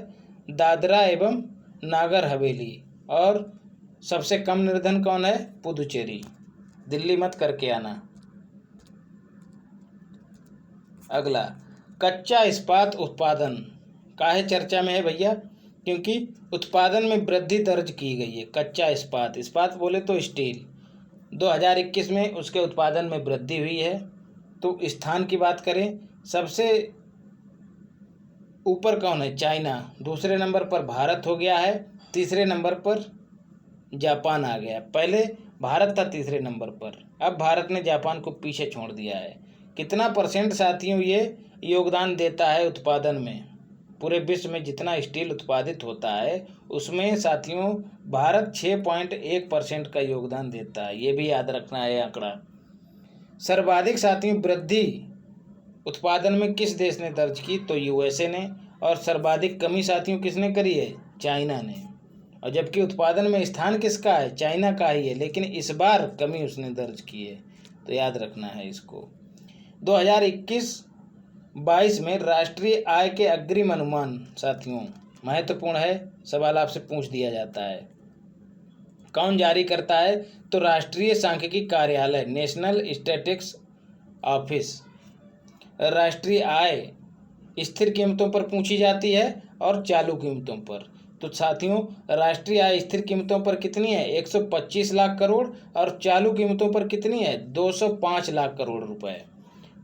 दादरा एवं नागर हवेली। और सबसे कम निर्धन कौन है? पुदुचेरी। दिल्ली मत करके आना। अगला, कच्चा इस्पात उत्पादन काहे चर्चा में है भैया? क्योंकि उत्पादन में वृद्धि दर्ज की गई है। कच्चा इस्पात, इस्पात बोले तो स्टील, 2021 में उसके उत्पादन में वृद्धि हुई है। तो स्थान की बात करें, सबसे ऊपर कौन है? चाइना, दूसरे नंबर पर भारत हो गया है, तीसरे नंबर पर जापान आ गया। पहले भारत था तीसरे नंबर पर, अब भारत ने जापान को पीछे छोड़ दिया है। कितना परसेंट साथियों ये योगदान देता है उत्पादन में? पूरे विश्व में जितना स्टील उत्पादित होता है उसमें साथियों भारत 6.1% का योगदान देता है। ये भी याद रखना है आंकड़ा। सर्वाधिक साथियों वृद्धि उत्पादन में किस देश ने दर्ज की? तो यूएसए ने। और सर्वाधिक कमी साथियों किसने करी है? चाइना ने। और जबकि उत्पादन में स्थान किसका है? चाइना का ही है, लेकिन इस बार कमी उसने दर्ज की है। तो याद रखना है इसको। 2021-22 में राष्ट्रीय आय के अग्रिम अनुमान साथियों महत्वपूर्ण है, सवाल आपसे पूछ दिया जाता है। कौन जारी करता है? तो राष्ट्रीय सांख्यिकी कार्यालय, नेशनल स्टैटिस्टिक्स ऑफिस। राष्ट्रीय आय स्थिर कीमतों पर पूछी जाती है और चालू कीमतों पर। तो साथियों राष्ट्रीय आय स्थिर कीमतों पर कितनी है? 125 लाख करोड़। और चालू कीमतों पर कितनी है? 205 लाख करोड़ रुपए।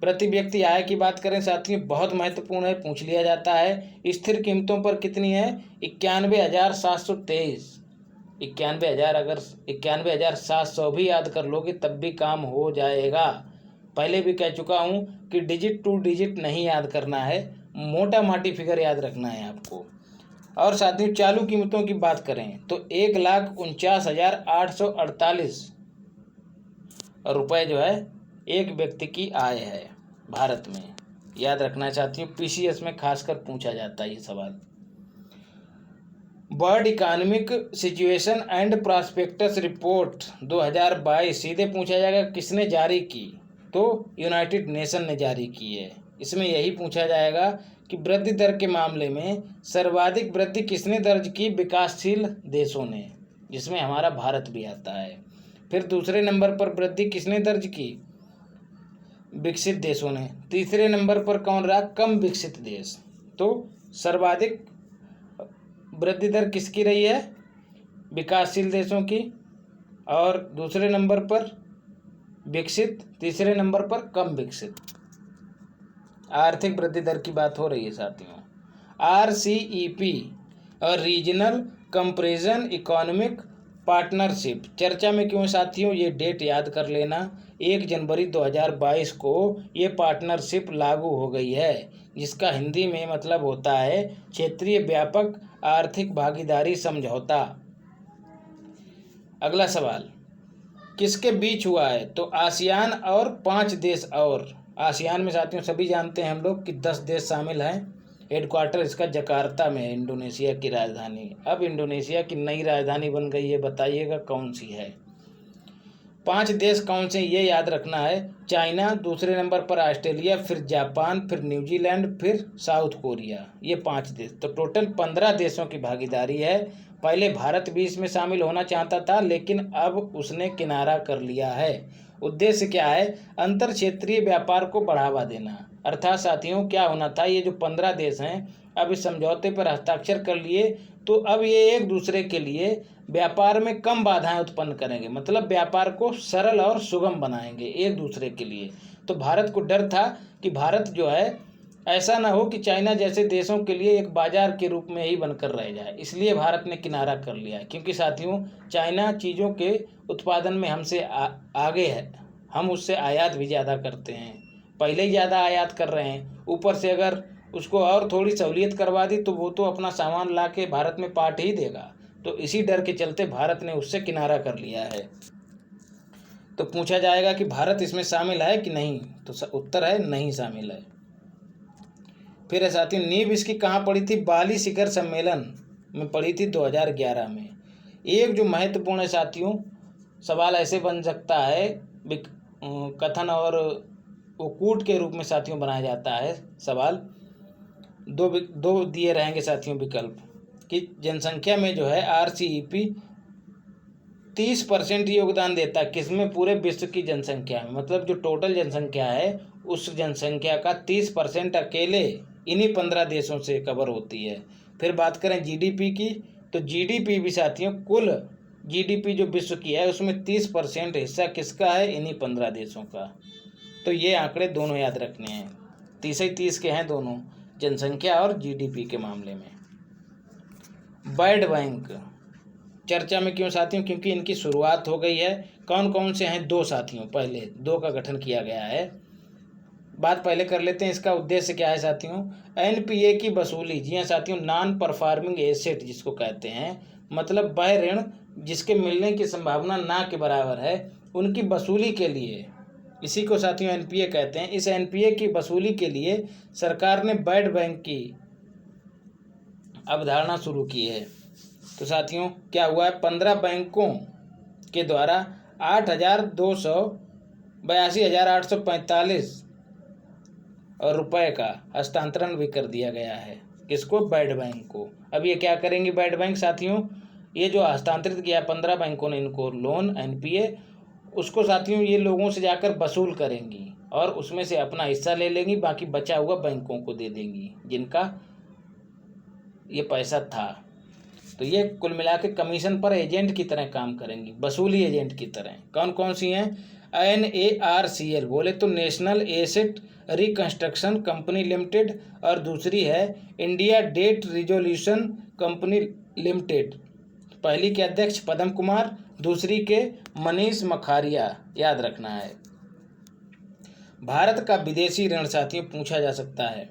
प्रति व्यक्ति आय की बात करें साथियों, बहुत महत्वपूर्ण है, पूछ लिया जाता है। स्थिर कीमतों पर कितनी है? 91,723। 91,000, अगर 91,700 भी याद कर लोगे तब भी काम हो जाएगा। पहले भी कह चुका हूँ कि डिजिट टू डिजिट नहीं याद करना है, मोटा माटी फिगर याद रखना है आपको। और साथियों चालू कीमतों की बात करें तो 1,49,848 रुपये जो है एक व्यक्ति की आय है भारत में। याद रखना साथियों, पीसीएस में खासकर पूछा जाता है ये सवाल। World economic situation and prospectus report 2022 सीधे पूछा जाएगा किसने जारी की? तो यूनाइटेड नेशन ने जारी की है। इसमें यही पूछा जाएगा कि वृद्धि दर के मामले में सर्वाधिक वृद्धि किसने दर्ज की? विकासशील देशों ने, जिसमें हमारा भारत भी आता है। फिर दूसरे नंबर पर वृद्धि किसने दर्ज की? विकसित देशों ने। तीसरे नंबर पर कौन रहा? कम विकसित देश। तो सर्वाधिक वृद्धि दर किसकी रही है? विकासशील देशों की। और दूसरे नंबर पर विकसित, तीसरे नंबर पर कम विकसित। आर्थिक वृद्धि दर की बात हो रही है साथियों। RCEP और रीजनल कंपैरिजन इकोनॉमिक पार्टनरशिप चर्चा में क्यों साथियों? ये डेट याद कर लेना, 1 जनवरी 2022 को ये पार्टनरशिप लागू हो गई है, जिसका हिंदी में मतलब होता है क्षेत्रीय व्यापक आर्थिक भागीदारी समझौता। अगला सवाल किसके बीच हुआ है? तो आसियान और 5 देश। और आसियान में साथियों सभी जानते हैं हम लोग कि 10 देश शामिल हैं। हेडक्वार्टर इसका जकार्ता में है, इंडोनेशिया की राजधानी। अब इंडोनेशिया की नई राजधानी बन गई है, बताइएगा कौन सी है? 5 देश कौन से ये याद रखना है। चाइना, दूसरे नंबर पर ऑस्ट्रेलिया, फिर जापान, फिर न्यूजीलैंड, फिर साउथ कोरिया। ये 5 देश। तो टोटल 15 देशों की भागीदारी है। पहले भारत भी इसमें शामिल होना चाहता था, लेकिन अब उसने किनारा कर लिया है। उद्देश्य क्या है? अंतर क्षेत्रीय व्यापार को बढ़ावा देना। अर्थात साथियों क्या होना था, ये जो 15 देश हैं अब इस समझौते पर हस्ताक्षर कर लिए, तो अब ये एक दूसरे के लिए व्यापार में कम बाधाएं उत्पन्न करेंगे, मतलब व्यापार को सरल और सुगम बनाएंगे एक दूसरे के लिए। तो भारत को डर था कि भारत जो है ऐसा ना हो कि चाइना जैसे देशों के लिए एक बाजार के रूप में ही बनकर रह जाए, इसलिए भारत ने किनारा कर लिया है। क्योंकि साथियों चाइना चीज़ों के उत्पादन में हमसे आगे है, हम उससे आयात भी ज़्यादा करते हैं, पहले ही ज़्यादा आयात कर रहे हैं। ऊपर से अगर उसको और थोड़ी सहूलियत करवा दी तो वो तो अपना सामान ला के भारत में पाट ही देगा। तो इसी डर के चलते भारत ने उससे किनारा कर लिया है। तो पूछा जाएगा कि भारत इसमें शामिल है कि नहीं? तो उत्तर है नहीं शामिल है। फिर साथियों नींव इसकी कहाँ पड़ी थी? बाली शिखर सम्मेलन में पड़ी थी 2011 में। एक जो महत्वपूर्ण है साथियों, सवाल ऐसे बन सकता है, कथन और कूट के रूप में साथियों बनाया जाता है सवाल। दो दिए रहेंगे साथियों विकल्प कि जनसंख्या में जो है RCEP 30% योगदान देता है। किसमें? पूरे विश्व की जनसंख्या में, मतलब जो टोटल जनसंख्या है उस जनसंख्या का 30% अकेले इन्हीं 15 देशों से कवर होती है। फिर बात करें जीडीपी की, तो जीडीपी भी साथियों, कुल जीडीपी जो विश्व की है उसमें 30% हिस्सा किसका है? इन्हीं 15 देशों का। तो ये आंकड़े दोनों याद रखने हैं, 30 के हैं दोनों, जनसंख्या और जीडीपी के मामले में। वर्ल्ड बैंक चर्चा में क्यों साथियों? क्योंकि इनकी शुरुआत हो गई है। कौन कौन से हैं? 2 साथियों, पहले 2 का गठन किया गया है। बात पहले कर लेते हैं, इसका उद्देश्य क्या है साथियों? एनपीए की वसूली। जी हाँ साथियों, नॉन परफॉर्मिंग एसेट जिसको कहते हैं, मतलब वह ऋण जिसके मिलने की संभावना ना के बराबर है, उनकी वसूली के लिए, इसी को साथियों एनपीए कहते हैं। इस एनपीए की वसूली के लिए सरकार ने वर्ल्ड बैंक की अवधारणा शुरू की है। तो साथियों क्या हुआ है? 15 बैंकों के द्वारा 8,282,845 और रुपए का हस्तांतरण भी कर दिया गया है। किसको? वर्ल्ड बैंक को। अब ये क्या करेंगे वर्ल्ड बैंक साथियों? ये जो हस्तांतरित किया 15 बैंकों ने इनको लोन एनपीए, उसको साथियों ये लोगों से जाकर वसूल करेंगी और उसमें से अपना हिस्सा ले लेंगी, बाकी बचा हुआ बैंकों को दे देंगी जिनका ये पैसा था। तो ये कुल मिला के कमीशन पर एजेंट की तरह काम करेंगी, वसूली एजेंट की तरह। कौन कौन सी हैं? NARCL बोले तो national asset reconstruction company limited, और दूसरी है India debt resolution company limited. पहली के अध्यक्ष पदम कुमार, दूसरी के मनीष मखारिया, याद रखना है। भारत का विदेशी ऋण साथियों पूछा जा सकता है।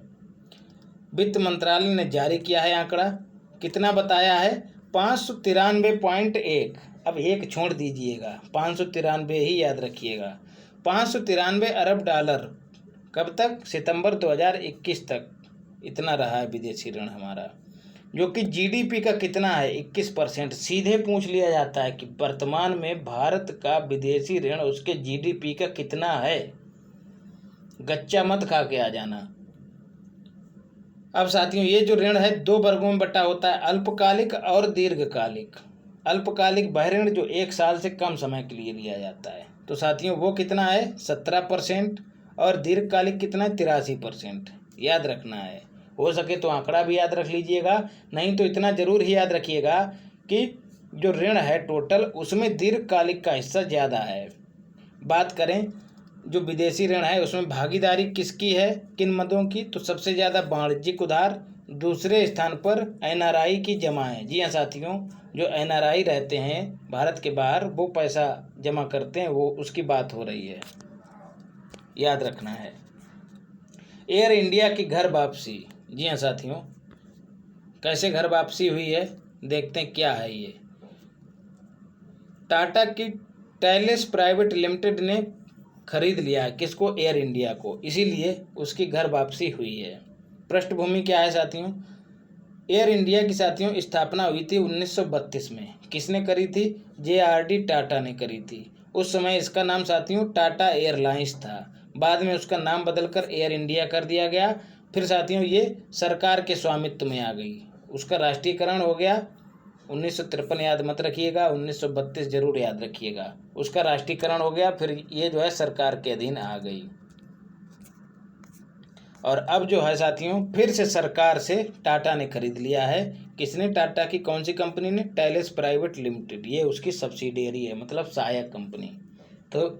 वित्त मंत्रालय ने जारी किया है आंकड़ा, कितना बताया है? 593.1। अब एक छोड़ दीजिएगा, 593 ही याद रखिएगा। 593 अरब डॉलर। कब तक? सितंबर 2021 तक इतना रहा है विदेशी ऋण हमारा, जो कि जीडीपी का कितना है? 21%। सीधे पूछ लिया जाता है कि वर्तमान में भारत का विदेशी ऋण उसके जीडीपी का कितना है। गच्चा मत खा के आ जाना। अब साथियों ये जो ऋण है 2 वर्गों में बटा होता है, अल्पकालिक और दीर्घकालिक। अल्पकालिक वह ऋण जो 1 साल से कम समय के लिए लिया जाता है, तो साथियों वो कितना है? 17%। और दीर्घकालिक कितना है? 83%। याद रखना है। हो सके तो आंकड़ा भी याद रख लीजिएगा, नहीं तो इतना जरूर ही याद रखिएगा कि जो ऋण है टोटल, उसमें दीर्घकालिक का हिस्सा ज़्यादा है। बात करें जो विदेशी ऋण है उसमें भागीदारी किसकी है, किन मदों की? तो सबसे ज़्यादा वाणिज्यिक उधार, दूसरे स्थान पर एनआरआई की जमा है। जी हाँ साथियों, जो एनआरआई रहते हैं भारत के बाहर, वो पैसा जमा करते हैं, वो उसकी बात हो रही है, याद रखना है। एयर इंडिया की घर वापसी। जी हाँ साथियों, कैसे घर वापसी हुई है देखते हैं क्या है ये। टाटा की टैलेस प्राइवेट लिमिटेड ने खरीद लिया है किसको? एयर इंडिया को, इसीलिए उसकी घर वापसी हुई है। पृष्ठभूमि क्या है साथियों? एयर इंडिया की साथियों स्थापना हुई थी 1932 में। किसने करी थी? JRD टाटा ने करी थी। उस समय इसका नाम साथियों टाटा एयरलाइंस था, बाद में उसका नाम बदलकर एयर इंडिया कर दिया गया। फिर साथियों ये सरकार के स्वामित्व में आ गई, उसका राष्ट्रीयकरण हो गया 1953, याद मत रखिएगा, 1932 जरूर याद रखिएगा। उसका राष्ट्रीयकरण हो गया, फिर ये जो है सरकार के अधीन आ गई। और अब जो है साथियों फिर से सरकार से टाटा ने खरीद लिया है। किसने? टाटा की कौन सी कंपनी ने? टैलेस प्राइवेट लिमिटेड, ये उसकी सब्सिडियरी है, मतलब सहायक कंपनी। तो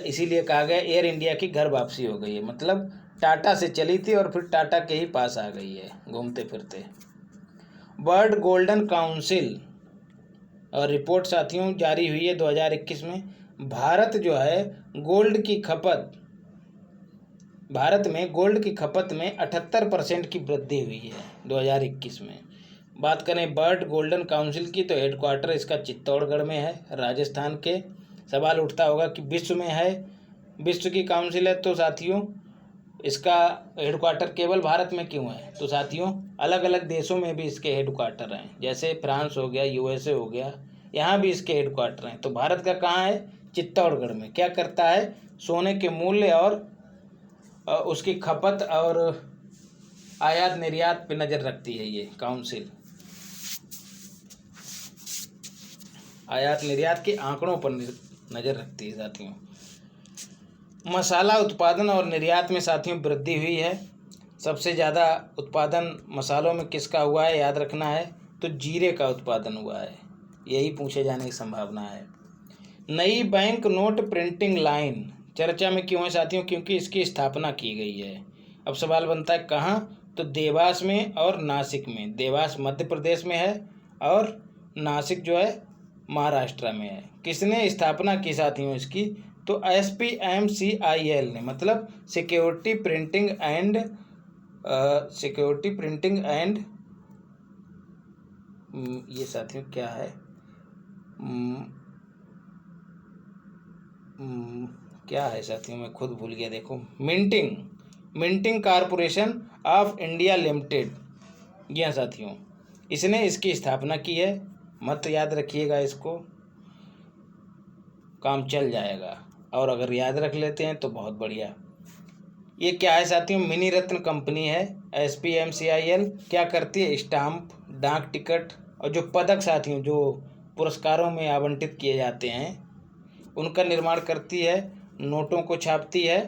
इसीलिए कहा गया एयर इंडिया की घर वापसी हो गई है, मतलब टाटा से चली थी और फिर टाटा के ही पास आ गई है घूमते फिरते। वर्ल्ड गोल्डन काउंसिल और रिपोर्ट साथियों जारी हुई है 2021 में। भारत जो है भारत में गोल्ड की खपत में 78% की वृद्धि हुई है 2021 में। बात करें वर्ल्ड गोल्डन काउंसिल की, तो हेडक्वार्टर इसका चित्तौड़गढ़ में है, राजस्थान के। सवाल उठता होगा कि विश्व में है, विश्व की काउंसिल है, तो साथियों इसका हेडक्वार्टर केवल भारत में क्यों है? तो साथियों अलग अलग देशों में भी इसके हेडक्वार्टर हैं, जैसे फ्रांस हो गया, USA हो गया, यहाँ भी इसके हेडक्वार्टर हैं। तो भारत का कहाँ है? चित्तौड़गढ़ में। क्या करता है? सोने के मूल्य और उसकी खपत और आयात निर्यात पे नज़र रखती है ये काउंसिल, आयात निर्यात के आंकड़ों पर नज़र रखती है साथियों। मसाला उत्पादन और निर्यात में साथियों वृद्धि हुई है। सबसे ज़्यादा उत्पादन मसालों में किसका हुआ है, याद रखना है, तो जीरे का उत्पादन हुआ है। यही पूछे जाने की संभावना है। नई बैंक नोट प्रिंटिंग लाइन चर्चा में क्यों है साथियों, क्योंकि इसकी स्थापना की गई है। अब सवाल बनता है कहाँ, तो देवास में और नासिक में। देवास मध्य प्रदेश में है और नासिक जो है महाराष्ट्र में है। किसने स्थापना की साथियों इसकी, तो SPMCIL ने, मतलब सिक्योरिटी प्रिंटिंग एंड ये साथियों क्या है, क्या है साथियों, मैं खुद भूल गया, देखो, minting corporation of India limited, ये साथियों इसने इसकी स्थापना की है। मत याद रखिएगा, इसको काम चल जाएगा, और अगर याद रख लेते हैं तो बहुत बढ़िया। ये क्या है साथियों, मिनी रत्न कंपनी है। SPMCIL क्या करती है, स्टाम्प, डाक टिकट और जो पदक साथियों जो पुरस्कारों में आवंटित किए जाते हैं उनका निर्माण करती है, नोटों को छापती है।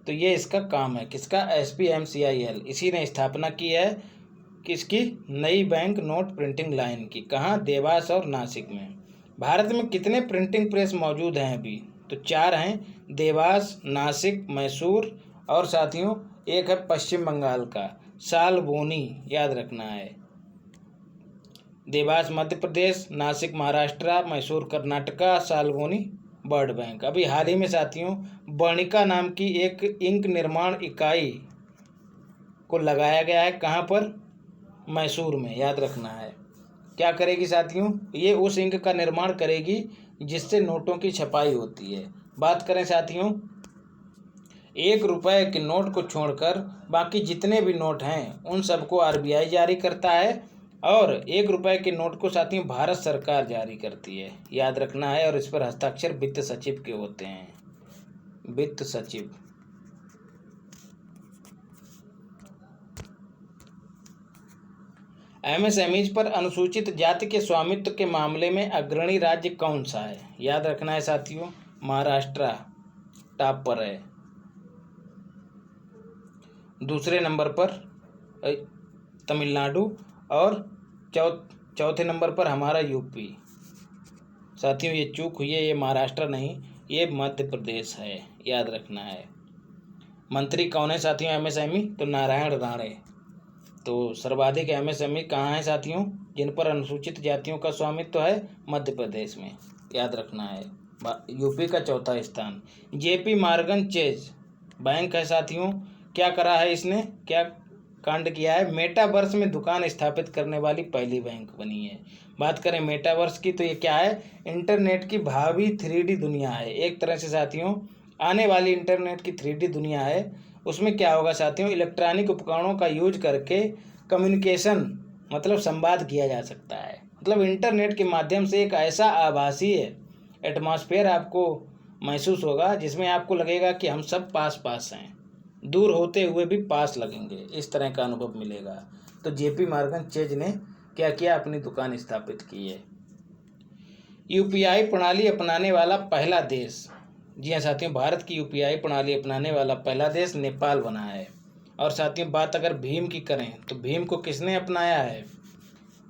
तो ये इसका काम है, किसका, SPMCIL। इसी ने स्थापना की है किसकी, नई बैंक नोट प्रिंटिंग लाइन की। कहाँ, देवास और नासिक में। भारत में कितने प्रिंटिंग प्रेस मौजूद हैं अभी, तो 4 हैं, देवास, नासिक, मैसूर और साथियों एक है पश्चिम बंगाल का सालबोनी, याद रखना है। Dewas Madhya Pradesh, Nashik Maharashtra, Mysore Karnataka, Salboni bird bank. अभी हाल ही में साथियों वर्णिका नाम की एक इंक निर्माण इकाई को लगाया गया है, कहाँ पर, मैसूर में, याद रखना है। क्या करेगी साथियों, ये उस इंक का निर्माण करेगी जिससे नोटों की छपाई होती है। बात करें साथियों 1 रुपए के नोट को छोड़कर बाकी जितने भी नोट हैं उन सबको RBI जारी करता है, और 1 रुपए के नोट को साथियों भारत सरकार जारी करती है, याद रखना है। और इस पर हस्ताक्षर वित्त सचिव के होते हैं, वित्त सचिव। MSMEs पर अनुसूचित जाति के स्वामित्व के मामले में अग्रणी राज्य कौन सा है, याद रखना है साथियों, महाराष्ट्र टॉप पर है। दूसरे नंबर पर तमिलनाडु और चौथे नंबर पर हमारा यूपी। साथियों ये चूक हुई है, ये महाराष्ट्र नहीं, ये मध्य प्रदेश है, याद रखना है। मंत्री कौन है साथियों MSME, तो नारायण राणे। तो सर्वाधिक MSME कहाँ है साथियों, जिन पर अनुसूचित जातियों का स्वामित्व है, मध्य प्रदेश में, याद रखना है। यूपी का चौथा स्थान। JP मॉर्गन चेज बैंक है साथियों, क्या करा है इसने, क्या कांड किया है, मेटावर्स में दुकान स्थापित करने वाली पहली बैंक बनी है। बात करें मेटावर्स की, तो ये क्या है, इंटरनेट की भावी 3D दुनिया है। एक तरह से साथियों आने वाली इंटरनेट की 3D दुनिया है। उसमें क्या होगा साथियों, इलेक्ट्रॉनिक उपकरणों का यूज करके कम्युनिकेशन, मतलब संवाद किया जा सकता है। मतलब इंटरनेट के माध्यम से एक ऐसा आभासीय एटमॉस्फेयर आपको महसूस होगा जिसमें आपको लगेगा कि हम सब पास पास हैं, दूर होते हुए भी पास लगेंगे, इस तरह का अनुभव मिलेगा। तो JP मॉर्गन चेज ने क्या किया, अपनी दुकान स्थापित की है। UPI प्रणाली अपनाने वाला पहला देश, जी हाँ साथियों, भारत की UPI प्रणाली अपनाने वाला पहला देश नेपाल बना है। और साथियों बात अगर भीम की करें तो भीम को किसने अपनाया है,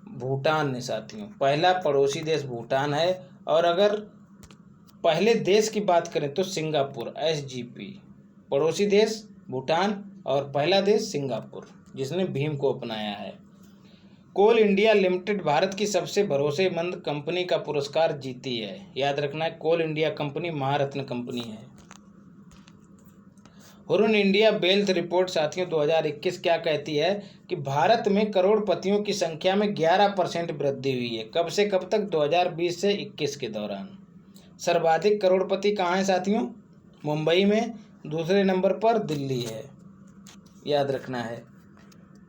भूटान ने साथियों। पहला पड़ोसी देश भूटान है। और अगर पहले देश की बात करें तो सिंगापुर, SGP, पड़ोसी देश भूटान और पहला देश सिंगापुर, जिसने भीम को अपनाया है। कोल इंडिया लिमिटेड भारत की सबसे भरोसेमंद कंपनी का पुरस्कार जीती है, याद रखना है। कोल इंडिया कंपनी महारत्न कंपनी है। हुरुन इंडिया वेल्थ रिपोर्ट साथियों 2021 क्या कहती है कि भारत में करोड़पतियों की संख्या में 11% वृद्धि हुई है। कब से कब तक, 2020 से 21 के दौरान। सर्वाधिक करोड़पति कहाँ हैं साथियों, मुंबई में। दूसरे नंबर पर दिल्ली है, याद रखना है।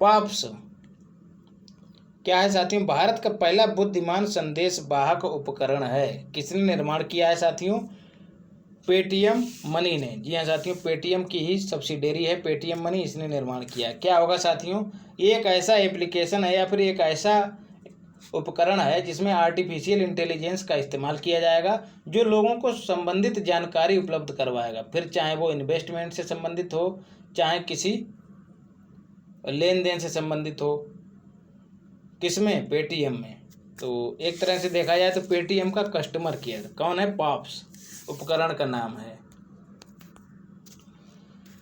पॉप्स क्या है साथियों, भारत का पहला बुद्धिमान संदेश वाहक उपकरण है। किसने निर्माण किया है साथियों, पेटीएम मनी ने। जी हाँ साथियों, पेटीएम की ही सब्सिडेरी है पेटीएम मनी, इसने निर्माण किया। क्या होगा साथियों, ये एक ऐसा एप्लीकेशन है या फिर एक ऐसा उपकरण है जिसमें आर्टिफिशियल इंटेलिजेंस का इस्तेमाल किया जाएगा, जो लोगों को संबंधित जानकारी उपलब्ध करवाएगा। फिर चाहे वो इन्वेस्टमेंट से संबंधित हो, चाहे किसी लेन देन से संबंधित हो। किसमें? पेटीएम में। तो एक तरह से देखा जाए तो पेटीएम का कस्टमर केयर कौन है? पॉप्स उपकरण का नाम है।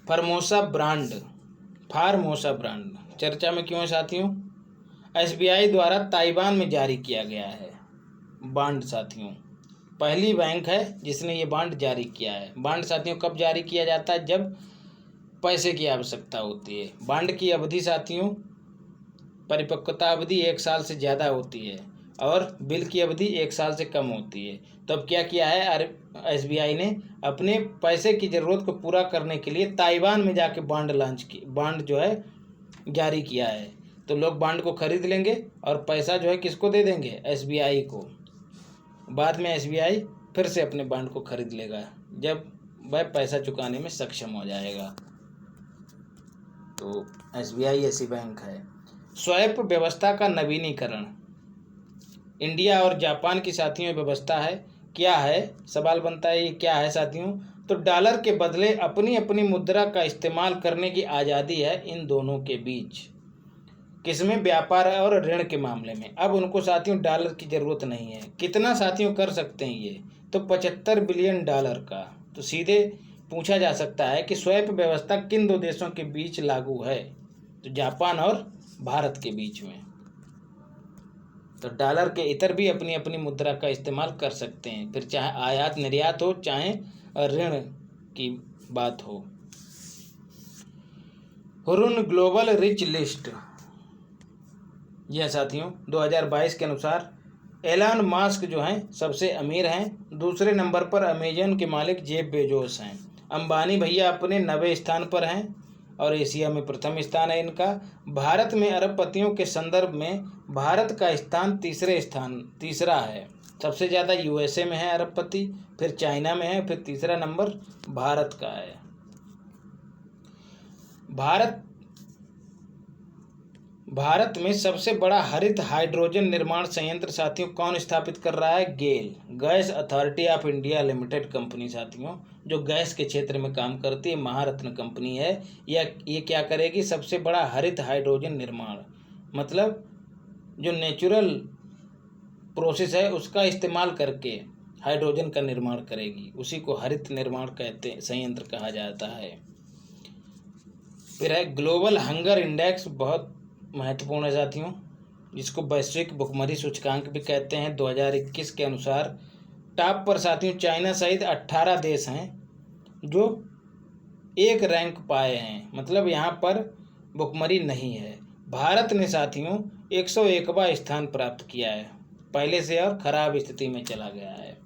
फार्मोसा ब्रांड चर्चा में क्यों है साथियों? एसबीआई द्वारा ताइवान में जारी किया गया है बांड साथियों। पहली बैंक है जिसने ये बांड जारी किया है। बांड साथियों कब जारी किया जाता है? जब पैसे की आवश्यकता होती है। बांड की अवधि साथियों, परिपक्वता अवधि 1 साल से ज़्यादा होती है और बिल की अवधि 1 साल से कम होती है। तो अब क्या किया है एसबीआई ने? अपने पैसे की ज़रूरत को पूरा करने के लिए ताइवान में जाके बांड जो है जारी किया है। तो लोग बांड को खरीद लेंगे और पैसा जो है किसको दे देंगे? एसबीआई को। बाद में एसबीआई फिर से अपने बांड को खरीद लेगा जब वह पैसा चुकाने में सक्षम हो जाएगा। तो एसबीआई ऐसी बैंक है। स्वैप व्यवस्था का नवीनीकरण इंडिया और जापान की साथियों व्यवस्था है। क्या है? सवाल बनता है ये क्या है साथियों? तो डॉलर के बदले अपनी अपनी मुद्रा का इस्तेमाल करने की आज़ादी है इन दोनों के बीच। किसमें? व्यापार और ऋण के मामले में। अब उनको साथियों डॉलर की ज़रूरत नहीं है। कितना साथियों कर सकते हैं ये? तो $75 बिलियन का। तो सीधे पूछा जा सकता है कि स्वैप व्यवस्था किन दो देशों के बीच लागू है? तो जापान और भारत के बीच में। तो डॉलर के इतर भी अपनी अपनी मुद्रा का इस्तेमाल कर सकते हैं, फिर चाहे आयात निर्यात हो चाहे ऋण की बात हो। हुरुन ग्लोबल रिच लिस्ट यह साथियों 2022 के अनुसार एलन मस्क जो हैं सबसे अमीर हैं। दूसरे नंबर पर अमेजन के मालिक जेफ बेजोस हैं। अंबानी भैया अपने 90 स्थान पर हैं और एशिया में प्रथम स्थान है इनका। भारत में अरबपतियों के संदर्भ में भारत का स्थान तीसरा है। सबसे ज़्यादा यूएसए में है अरबपति, फिर चाइना में है, फिर तीसरा नंबर भारत का है। भारत में सबसे बड़ा हरित हाइड्रोजन निर्माण संयंत्र साथियों कौन स्थापित कर रहा है? GAIL, gas authority of India limited company साथियों, जो गैस के क्षेत्र में काम करती है, महारत्न कंपनी है। ये क्या करेगी? सबसे बड़ा हरित हाइड्रोजन निर्माण, मतलब जो नेचुरल प्रोसेस है उसका इस्तेमाल करके हाइड्रोजन का निर्माण करेगी। उसी को हरित निर्माण संयंत्र कहा जाता है। फिर है ग्लोबल हंगर इंडेक्स, बहुत महत्वपूर्ण है साथियों, जिसको वैश्विक भुखमरी सूचकांक भी कहते हैं। 2021 के अनुसार टॉप पर साथियों चाइना सहित 18 देश हैं जो 1 रैंक पाए हैं, मतलब यहाँ पर भुखमरी नहीं है। भारत ने साथियों 101वां स्थान प्राप्त किया है, पहले से और खराब स्थिति में चला गया है।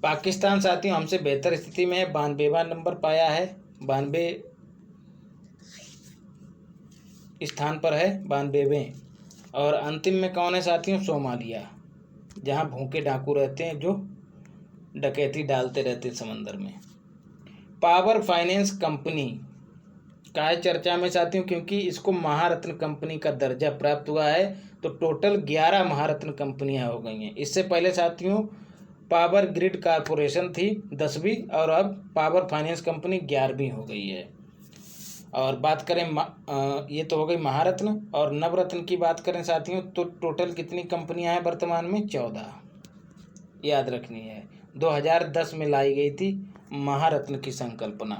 पाकिस्तान साथियों हमसे बेहतर स्थिति में है, 92वां नंबर पाया है, 92 स्थान पर है, 92वें। और अंतिम में कौन है साथियों? सोमालिया, जहां भूखे डाकू रहते हैं जो डकैती डालते रहते हैं समंदर में। पावर फाइनेंस कंपनी का है चर्चा में साथियों, क्योंकि इसको महारत्न कंपनी का दर्जा प्राप्त हुआ है। तो टोटल 11 महारत्न कंपनियां हो गई हैं। इससे पहले साथियों पावर ग्रिड कॉरपोरेशन थी 10वीं, और अब पावर फाइनेंस कंपनी 11वीं हो गई है। और बात करें ये तो हो गई महारत्न, और नवरत्न की बात करें साथियों तो टोटल कितनी कंपनियां हैं वर्तमान में? 14 याद रखनी है। 2010 में लाई गई थी महारत्न की संकल्पना।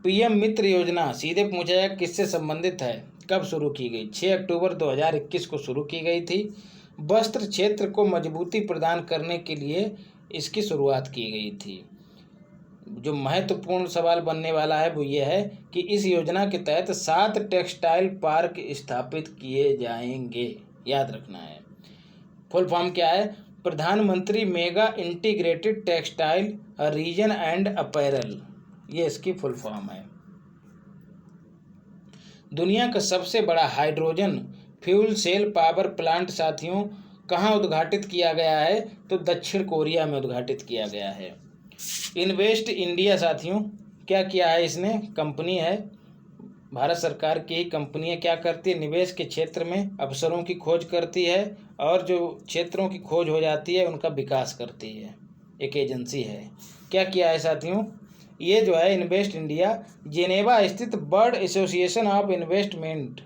पीएम मित्र योजना सीधे पूछा जाए किससे संबंधित है, कब शुरू की गई? 6 अक्टूबर 2021 को शुरू की गई थी। वस्त्र क्षेत्र को मजबूती प्रदान करने के लिए इसकी शुरुआत की गई थी। जो महत्वपूर्ण सवाल बनने वाला है वो ये है कि इस योजना के तहत 7 टेक्सटाइल पार्क स्थापित किए जाएंगे, याद रखना है। फुल फॉर्म क्या है? प्रधानमंत्री mega integrated textile region and apparel, ये इसकी फुल फॉर्म है। दुनिया का सबसे बड़ा hydrogen fuel cell power plant साथियों कहाँ उद्घाटित किया गया है? तो दक्षिण कोरिया में उद्घाटित किया गया है। इन्वेस्ट इंडिया साथियों क्या किया है इसने? कंपनी है, भारत सरकार की ही कंपनी है। क्या करती है? निवेश के क्षेत्र में अवसरों की खोज करती है और जो क्षेत्रों की खोज हो जाती है उनका विकास करती है। एक एजेंसी है। क्या किया है साथियों? ये जो है इन्वेस्ट इंडिया जेनेवा स्थित वर्ल्ड एसोसिएशन ऑफ इन्वेस्टमेंट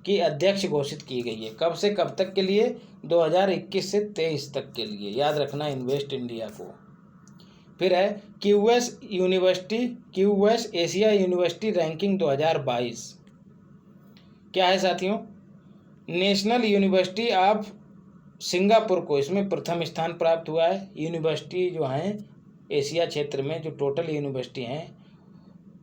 की अध्यक्ष घोषित की गई है। कब से कब तक के लिए? 2021 से 23 तक के लिए। याद रखना इन्वेस्ट इंडिया को। फिर है क्यूएस एशिया यूनिवर्सिटी रैंकिंग 2022। क्या है साथियों? नेशनल यूनिवर्सिटी ऑफ सिंगापुर को इसमें प्रथम स्थान प्राप्त हुआ है। यूनिवर्सिटी जो हैं एशिया क्षेत्र में जो टोटल यूनिवर्सिटी हैं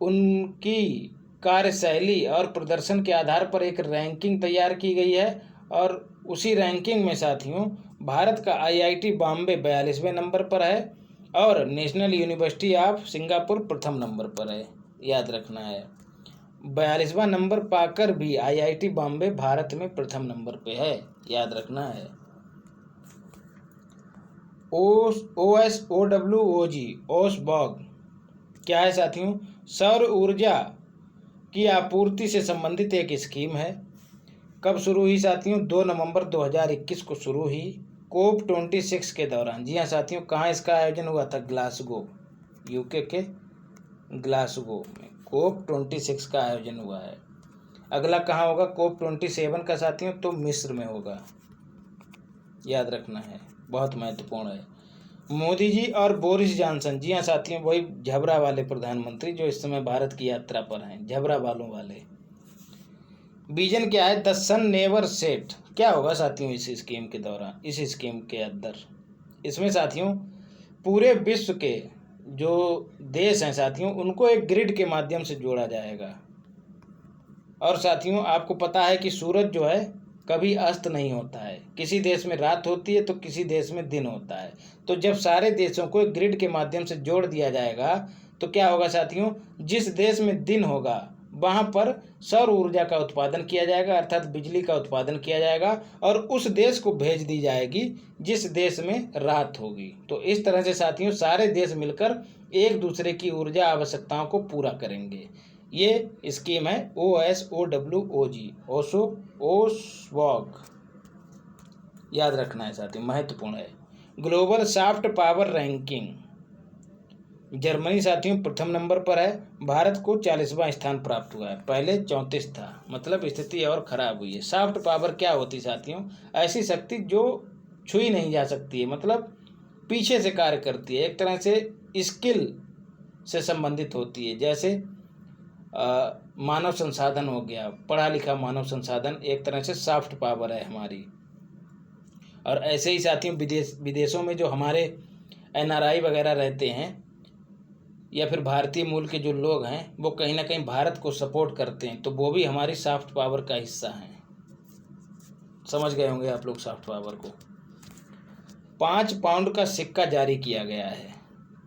उनकी कार्यशैली और प्रदर्शन के आधार पर एक रैंकिंग तैयार की गई है और उसी रैंकिंग में साथियों भारत का आईआईटी बॉम्बे 42वें नंबर पर है और नेशनल यूनिवर्सिटी ऑफ सिंगापुर प्रथम नंबर पर है। याद रखना है 42वां नंबर पाकर भी आईआईटी बॉम्बे भारत में प्रथम नंबर पे है। याद रखना है। ओसबॉग क्या है साथियों? सौर ऊर्जा की आपूर्ति से संबंधित एक स्कीम है। कब शुरू हुई साथियों? 2 नवंबर 2021 को शुरू हुई COP26 के दौरान। जी हाँ साथियों, कहाँ इसका आयोजन हुआ था? ग्लासगो, यूके के ग्लासगो में COP26 का आयोजन हुआ है। अगला कहाँ होगा? COP27 का साथियों, तो मिस्र में होगा। याद रखना है, बहुत महत्वपूर्ण है। मोदी जी और बोरिस जॉनसन, जी हाँ साथियों, वही झबरा वाले प्रधानमंत्री जो इस समय भारत की यात्रा पर हैं, झबरा बालों वाले। विजन क्या है? The sun never set. क्या होगा साथियों इस स्कीम के दौरान, इस स्कीम के अंदर? इसमें साथियों पूरे विश्व के जो देश हैं साथियों उनको एक ग्रिड के माध्यम से जोड़ा जाएगा। और साथियों आपको पता है कि सूरज जो है कभी अस्त नहीं होता है। किसी देश में रात होती है तो किसी देश में दिन होता है। तो जब सारे देशों को एक ग्रिड के माध्यम से जोड़ दिया जाएगा तो क्या होगा साथियों? जिस देश में दिन होगा वहाँ पर सौर ऊर्जा का उत्पादन किया जाएगा, अर्थात बिजली का उत्पादन किया जाएगा और उस देश को भेज दी जाएगी जिस देश में रात होगी। तो इस तरह से साथियों सारे देश मिलकर एक दूसरे की ऊर्जा आवश्यकताओं को पूरा करेंगे। ये स्कीम है OSOWOG, ओसबॉग। याद रखना है साथियों, महत्वपूर्ण है। Global soft power ranking, Germany साथियों प्रथम नंबर पर है। भारत को 40वां स्थान प्राप्त हुआ है, पहले 34 था, मतलब स्थिति और खराब हुई है। सॉफ्ट पावर क्या होती साथियों? ऐसी शक्ति जो छुई नहीं जा सकती है, मतलब पीछे से कार्य करती है, एक तरह से स्किल से संबंधित होती है। जैसे मानव संसाधन हो गया, पढ़ा लिखा मानव संसाधन एक तरह से सॉफ्ट पावर है हमारी। और ऐसे ही साथियों विदेशों में जो हमारे NRI वगैरह रहते हैं या फिर भारतीय मूल के जो लोग हैं वो कहीं ना कहीं भारत को सपोर्ट करते हैं, तो वो भी हमारी सॉफ्ट पावर का हिस्सा हैं। समझ गए होंगे आप लोग सॉफ्ट पावर को। 5 पाउंड का सिक्का जारी किया गया है।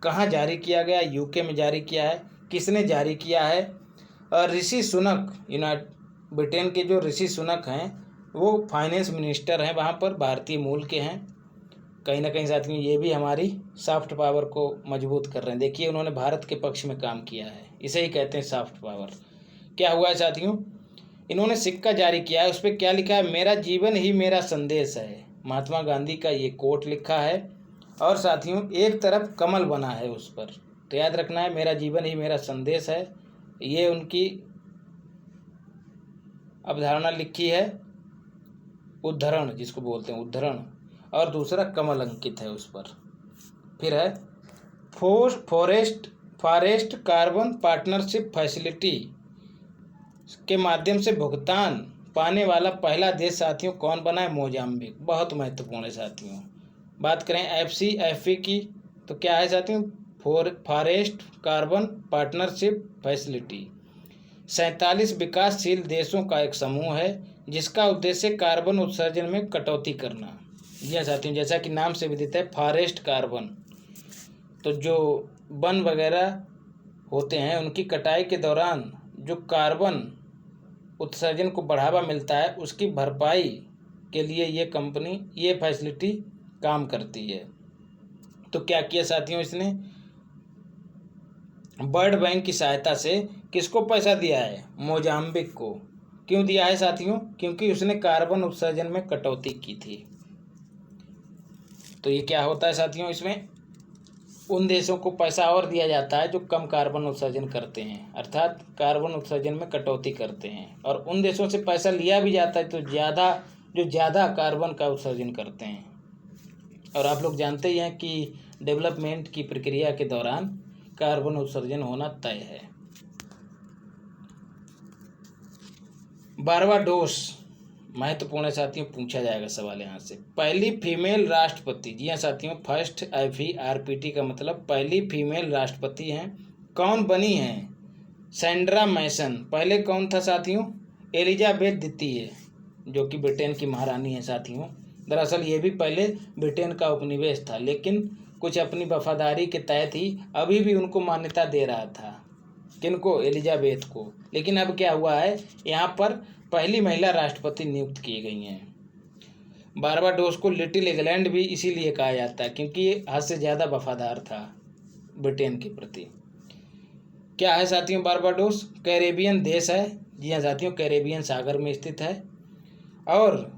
कहाँ जारी किया गया? यूके में जारी किया है। किसने जारी किया है? ऋषि सुनक, ब्रिटेन के जो ऋषि सुनक हैं वो फाइनेंस मिनिस्टर हैं वहाँ पर, भारतीय मूल के हैं। कहीं ना कहीं साथियों ये भी हमारी सॉफ्ट पावर को मजबूत कर रहे हैं। देखिए उन्होंने भारत के पक्ष में काम किया है, इसे ही कहते हैं सॉफ्ट पावर। क्या हुआ है साथियों? इन्होंने सिक्का जारी किया है, उस पर क्या लिखा है? मेरा जीवन ही मेरा संदेश है। महात्मा गांधी का ये कोट लिखा है और साथियों एक तरफ कमल बना है उस पर। तो याद रखना है मेरा जीवन ही मेरा संदेश है, ये उनकी अवधारणा लिखी है। उद्धरण जिसको बोलते हैं उद्धरण, और दूसरा कमल अंकित है उस पर। फिर है फॉरेस्ट कार्बन पार्टनरशिप फैसिलिटी के माध्यम से भुगतान पाने वाला पहला देश साथियों कौन बना है? मोजाम्बिक। बहुत महत्वपूर्ण है साथियों। बात करें FCFE की तो क्या है साथियों? फॉरेस्ट कार्बन पार्टनरशिप फैसिलिटी 47 विकासशील देशों का एक समूह है जिसका उद्देश्य कार्बन उत्सर्जन में कटौती करना। यह साथियों जैसा कि नाम से विदित है फॉरेस्ट कार्बन, तो जो वन वगैरह होते हैं उनकी कटाई के दौरान जो कार्बन उत्सर्जन को बढ़ावा मिलता है उसकी भरपाई के लिए ये कंपनी ये फैसिलिटी काम करती है। तो क्या किया साथियों इसने? वर्ल्ड बैंक की सहायता से किसको पैसा दिया है? मोजाम्बिक को। क्यों दिया है साथियों? क्योंकि उसने कार्बन उत्सर्जन में कटौती की थी। तो ये क्या होता है साथियों? इसमें उन देशों को पैसा और दिया जाता है जो कम कार्बन उत्सर्जन करते हैं, अर्थात कार्बन उत्सर्जन में कटौती करते हैं, और उन देशों से पैसा लिया भी जाता है तो ज़्यादा कार्बन का उत्सर्जन करते हैं। और आप लोग जानते ही हैं कि डेवलपमेंट की प्रक्रिया के दौरान कार्बन उत्सर्जन होना तय है। 12वां महत्वपूर्ण है साथियों, पूछा जाएगा सवाल यहाँ से। पहली फीमेल राष्ट्रपति, जी हाँ साथियों, फर्स्ट FERPT का मतलब पहली फीमेल राष्ट्रपति हैं, कौन बनी हैं? सैंड्रा मैसन। पहले कौन था साथियों? एलिजाबेथ द्वितीय, जो कि ब्रिटेन की महारानी है साथियों। दरअसल ये भी पहले ब्रिटेन का उपनिवेश था, लेकिन कुछ अपनी वफादारी के तहत ही अभी भी उनको मान्यता दे रहा था। किनको? एलिजाबेथ को। लेकिन अब क्या हुआ है, यहाँ पर पहली महिला राष्ट्रपति नियुक्त की गई हैं। 12वां को लिटिल इंग्लैंड भी इसीलिए कहा जाता है क्योंकि ये हद से ज़्यादा वफादार था ब्रिटेन के प्रति। क्या है साथियों 12वां? कैरेबियन देश है। जी हाँ साथियों, कैरेबियन सागर में स्थित है। और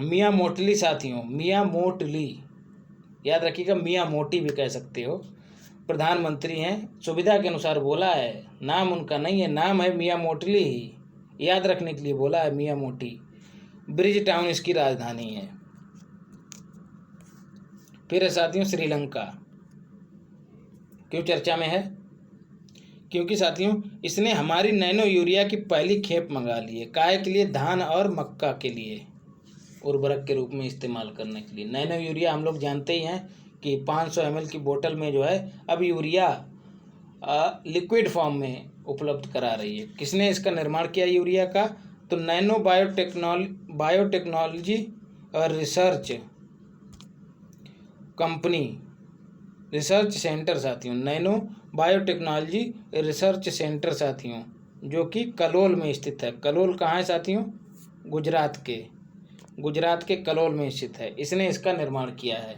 मियाँ मोटली साथियों, मियाँ मोटली, याद रखिएगा, मियाँ मोटी भी कह सकते हो, प्रधानमंत्री हैं। सुविधा के अनुसार बोला है, नाम उनका नहीं है, नाम है मियाँ मोटली ही, याद रखने के लिए बोला है मियाँ मोटी। ब्रिज टाउन इसकी राजधानी है। फिर है साथियों श्रीलंका। क्यों चर्चा में है? क्योंकि साथियों इसने हमारी नैनो यूरिया की पहली खेप मंगा ली है। काहे के लिए? धान और मक्का के लिए उर्वरक के रूप में इस्तेमाल करने के लिए। नैनो यूरिया हम लोग जानते ही हैं कि 500 ml की बोतल में जो है अब यूरिया लिक्विड फॉर्म में उपलब्ध करा रही है। किसने इसका निर्माण किया यूरिया का? तो नैनो बायोटेक्नोलॉजी और रिसर्च कंपनी, रिसर्च सेंटर साथियों, नैनो बायोटेक्नोलॉजी रिसर्च सेंटर साथियों, जो कि कलोल में स्थित है। कलोल कहाँ है साथियों? गुजरात के कलोल में स्थित है। इसने इसका निर्माण किया है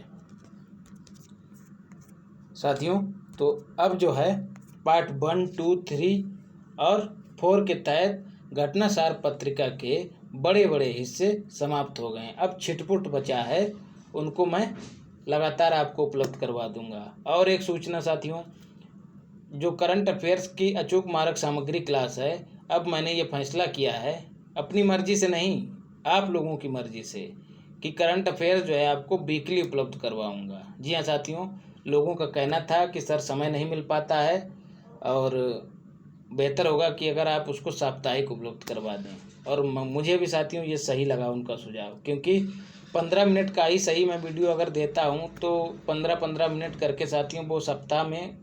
साथियों। तो अब जो है पार्ट 1, 2, 3 और 4 के तहत घटनासार पत्रिका के बड़े बड़े हिस्से समाप्त हो गए हैं। अब छिटपुट बचा है, उनको मैं लगातार आपको उपलब्ध करवा दूंगा। और एक सूचना साथियों, जो करंट अफेयर्स की अचूक मारक सामग्री क्लास है, अब मैंने ये फैसला किया है, अपनी मर्जी से नहीं, आप लोगों की मर्जी से, कि करंट अफेयर्स जो है आपको वीकली उपलब्ध करवाऊंगा। जी हाँ साथियों, लोगों का कहना था कि सर समय नहीं मिल पाता है और बेहतर होगा कि अगर आप उसको साप्ताहिक उपलब्ध करवा दें। और मुझे भी साथियों ये सही लगा उनका सुझाव, क्योंकि 15 मिनट का ही सही मैं वीडियो अगर देता हूँ तो 15-15 मिनट करके साथियों वो सप्ताह में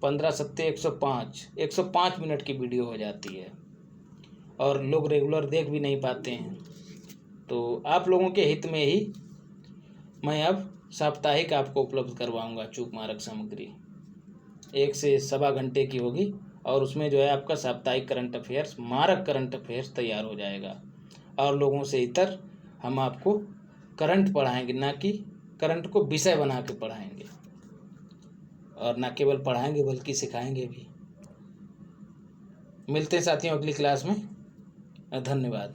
15 सत्ते 105 मिनट की वीडियो हो जाती है और लोग रेगुलर देख भी नहीं पाते हैं। तो आप लोगों के हित में ही मैं अब साप्ताहिक आपको उपलब्ध करवाऊंगा चूक मारक सामग्री। 1 से सवा घंटे की होगी और उसमें जो है आपका साप्ताहिक करंट अफेयर्स, मारक करंट अफेयर्स तैयार हो जाएगा। और लोगों से इतर हम आपको करंट पढ़ाएंगे, ना कि करंट को विषय बना के पढ़ाएंगे। और ना केवल पढ़ाएंगे बल्कि सिखाएंगे भी। मिलते हैं साथियों अगली क्लास में। धन्यवाद।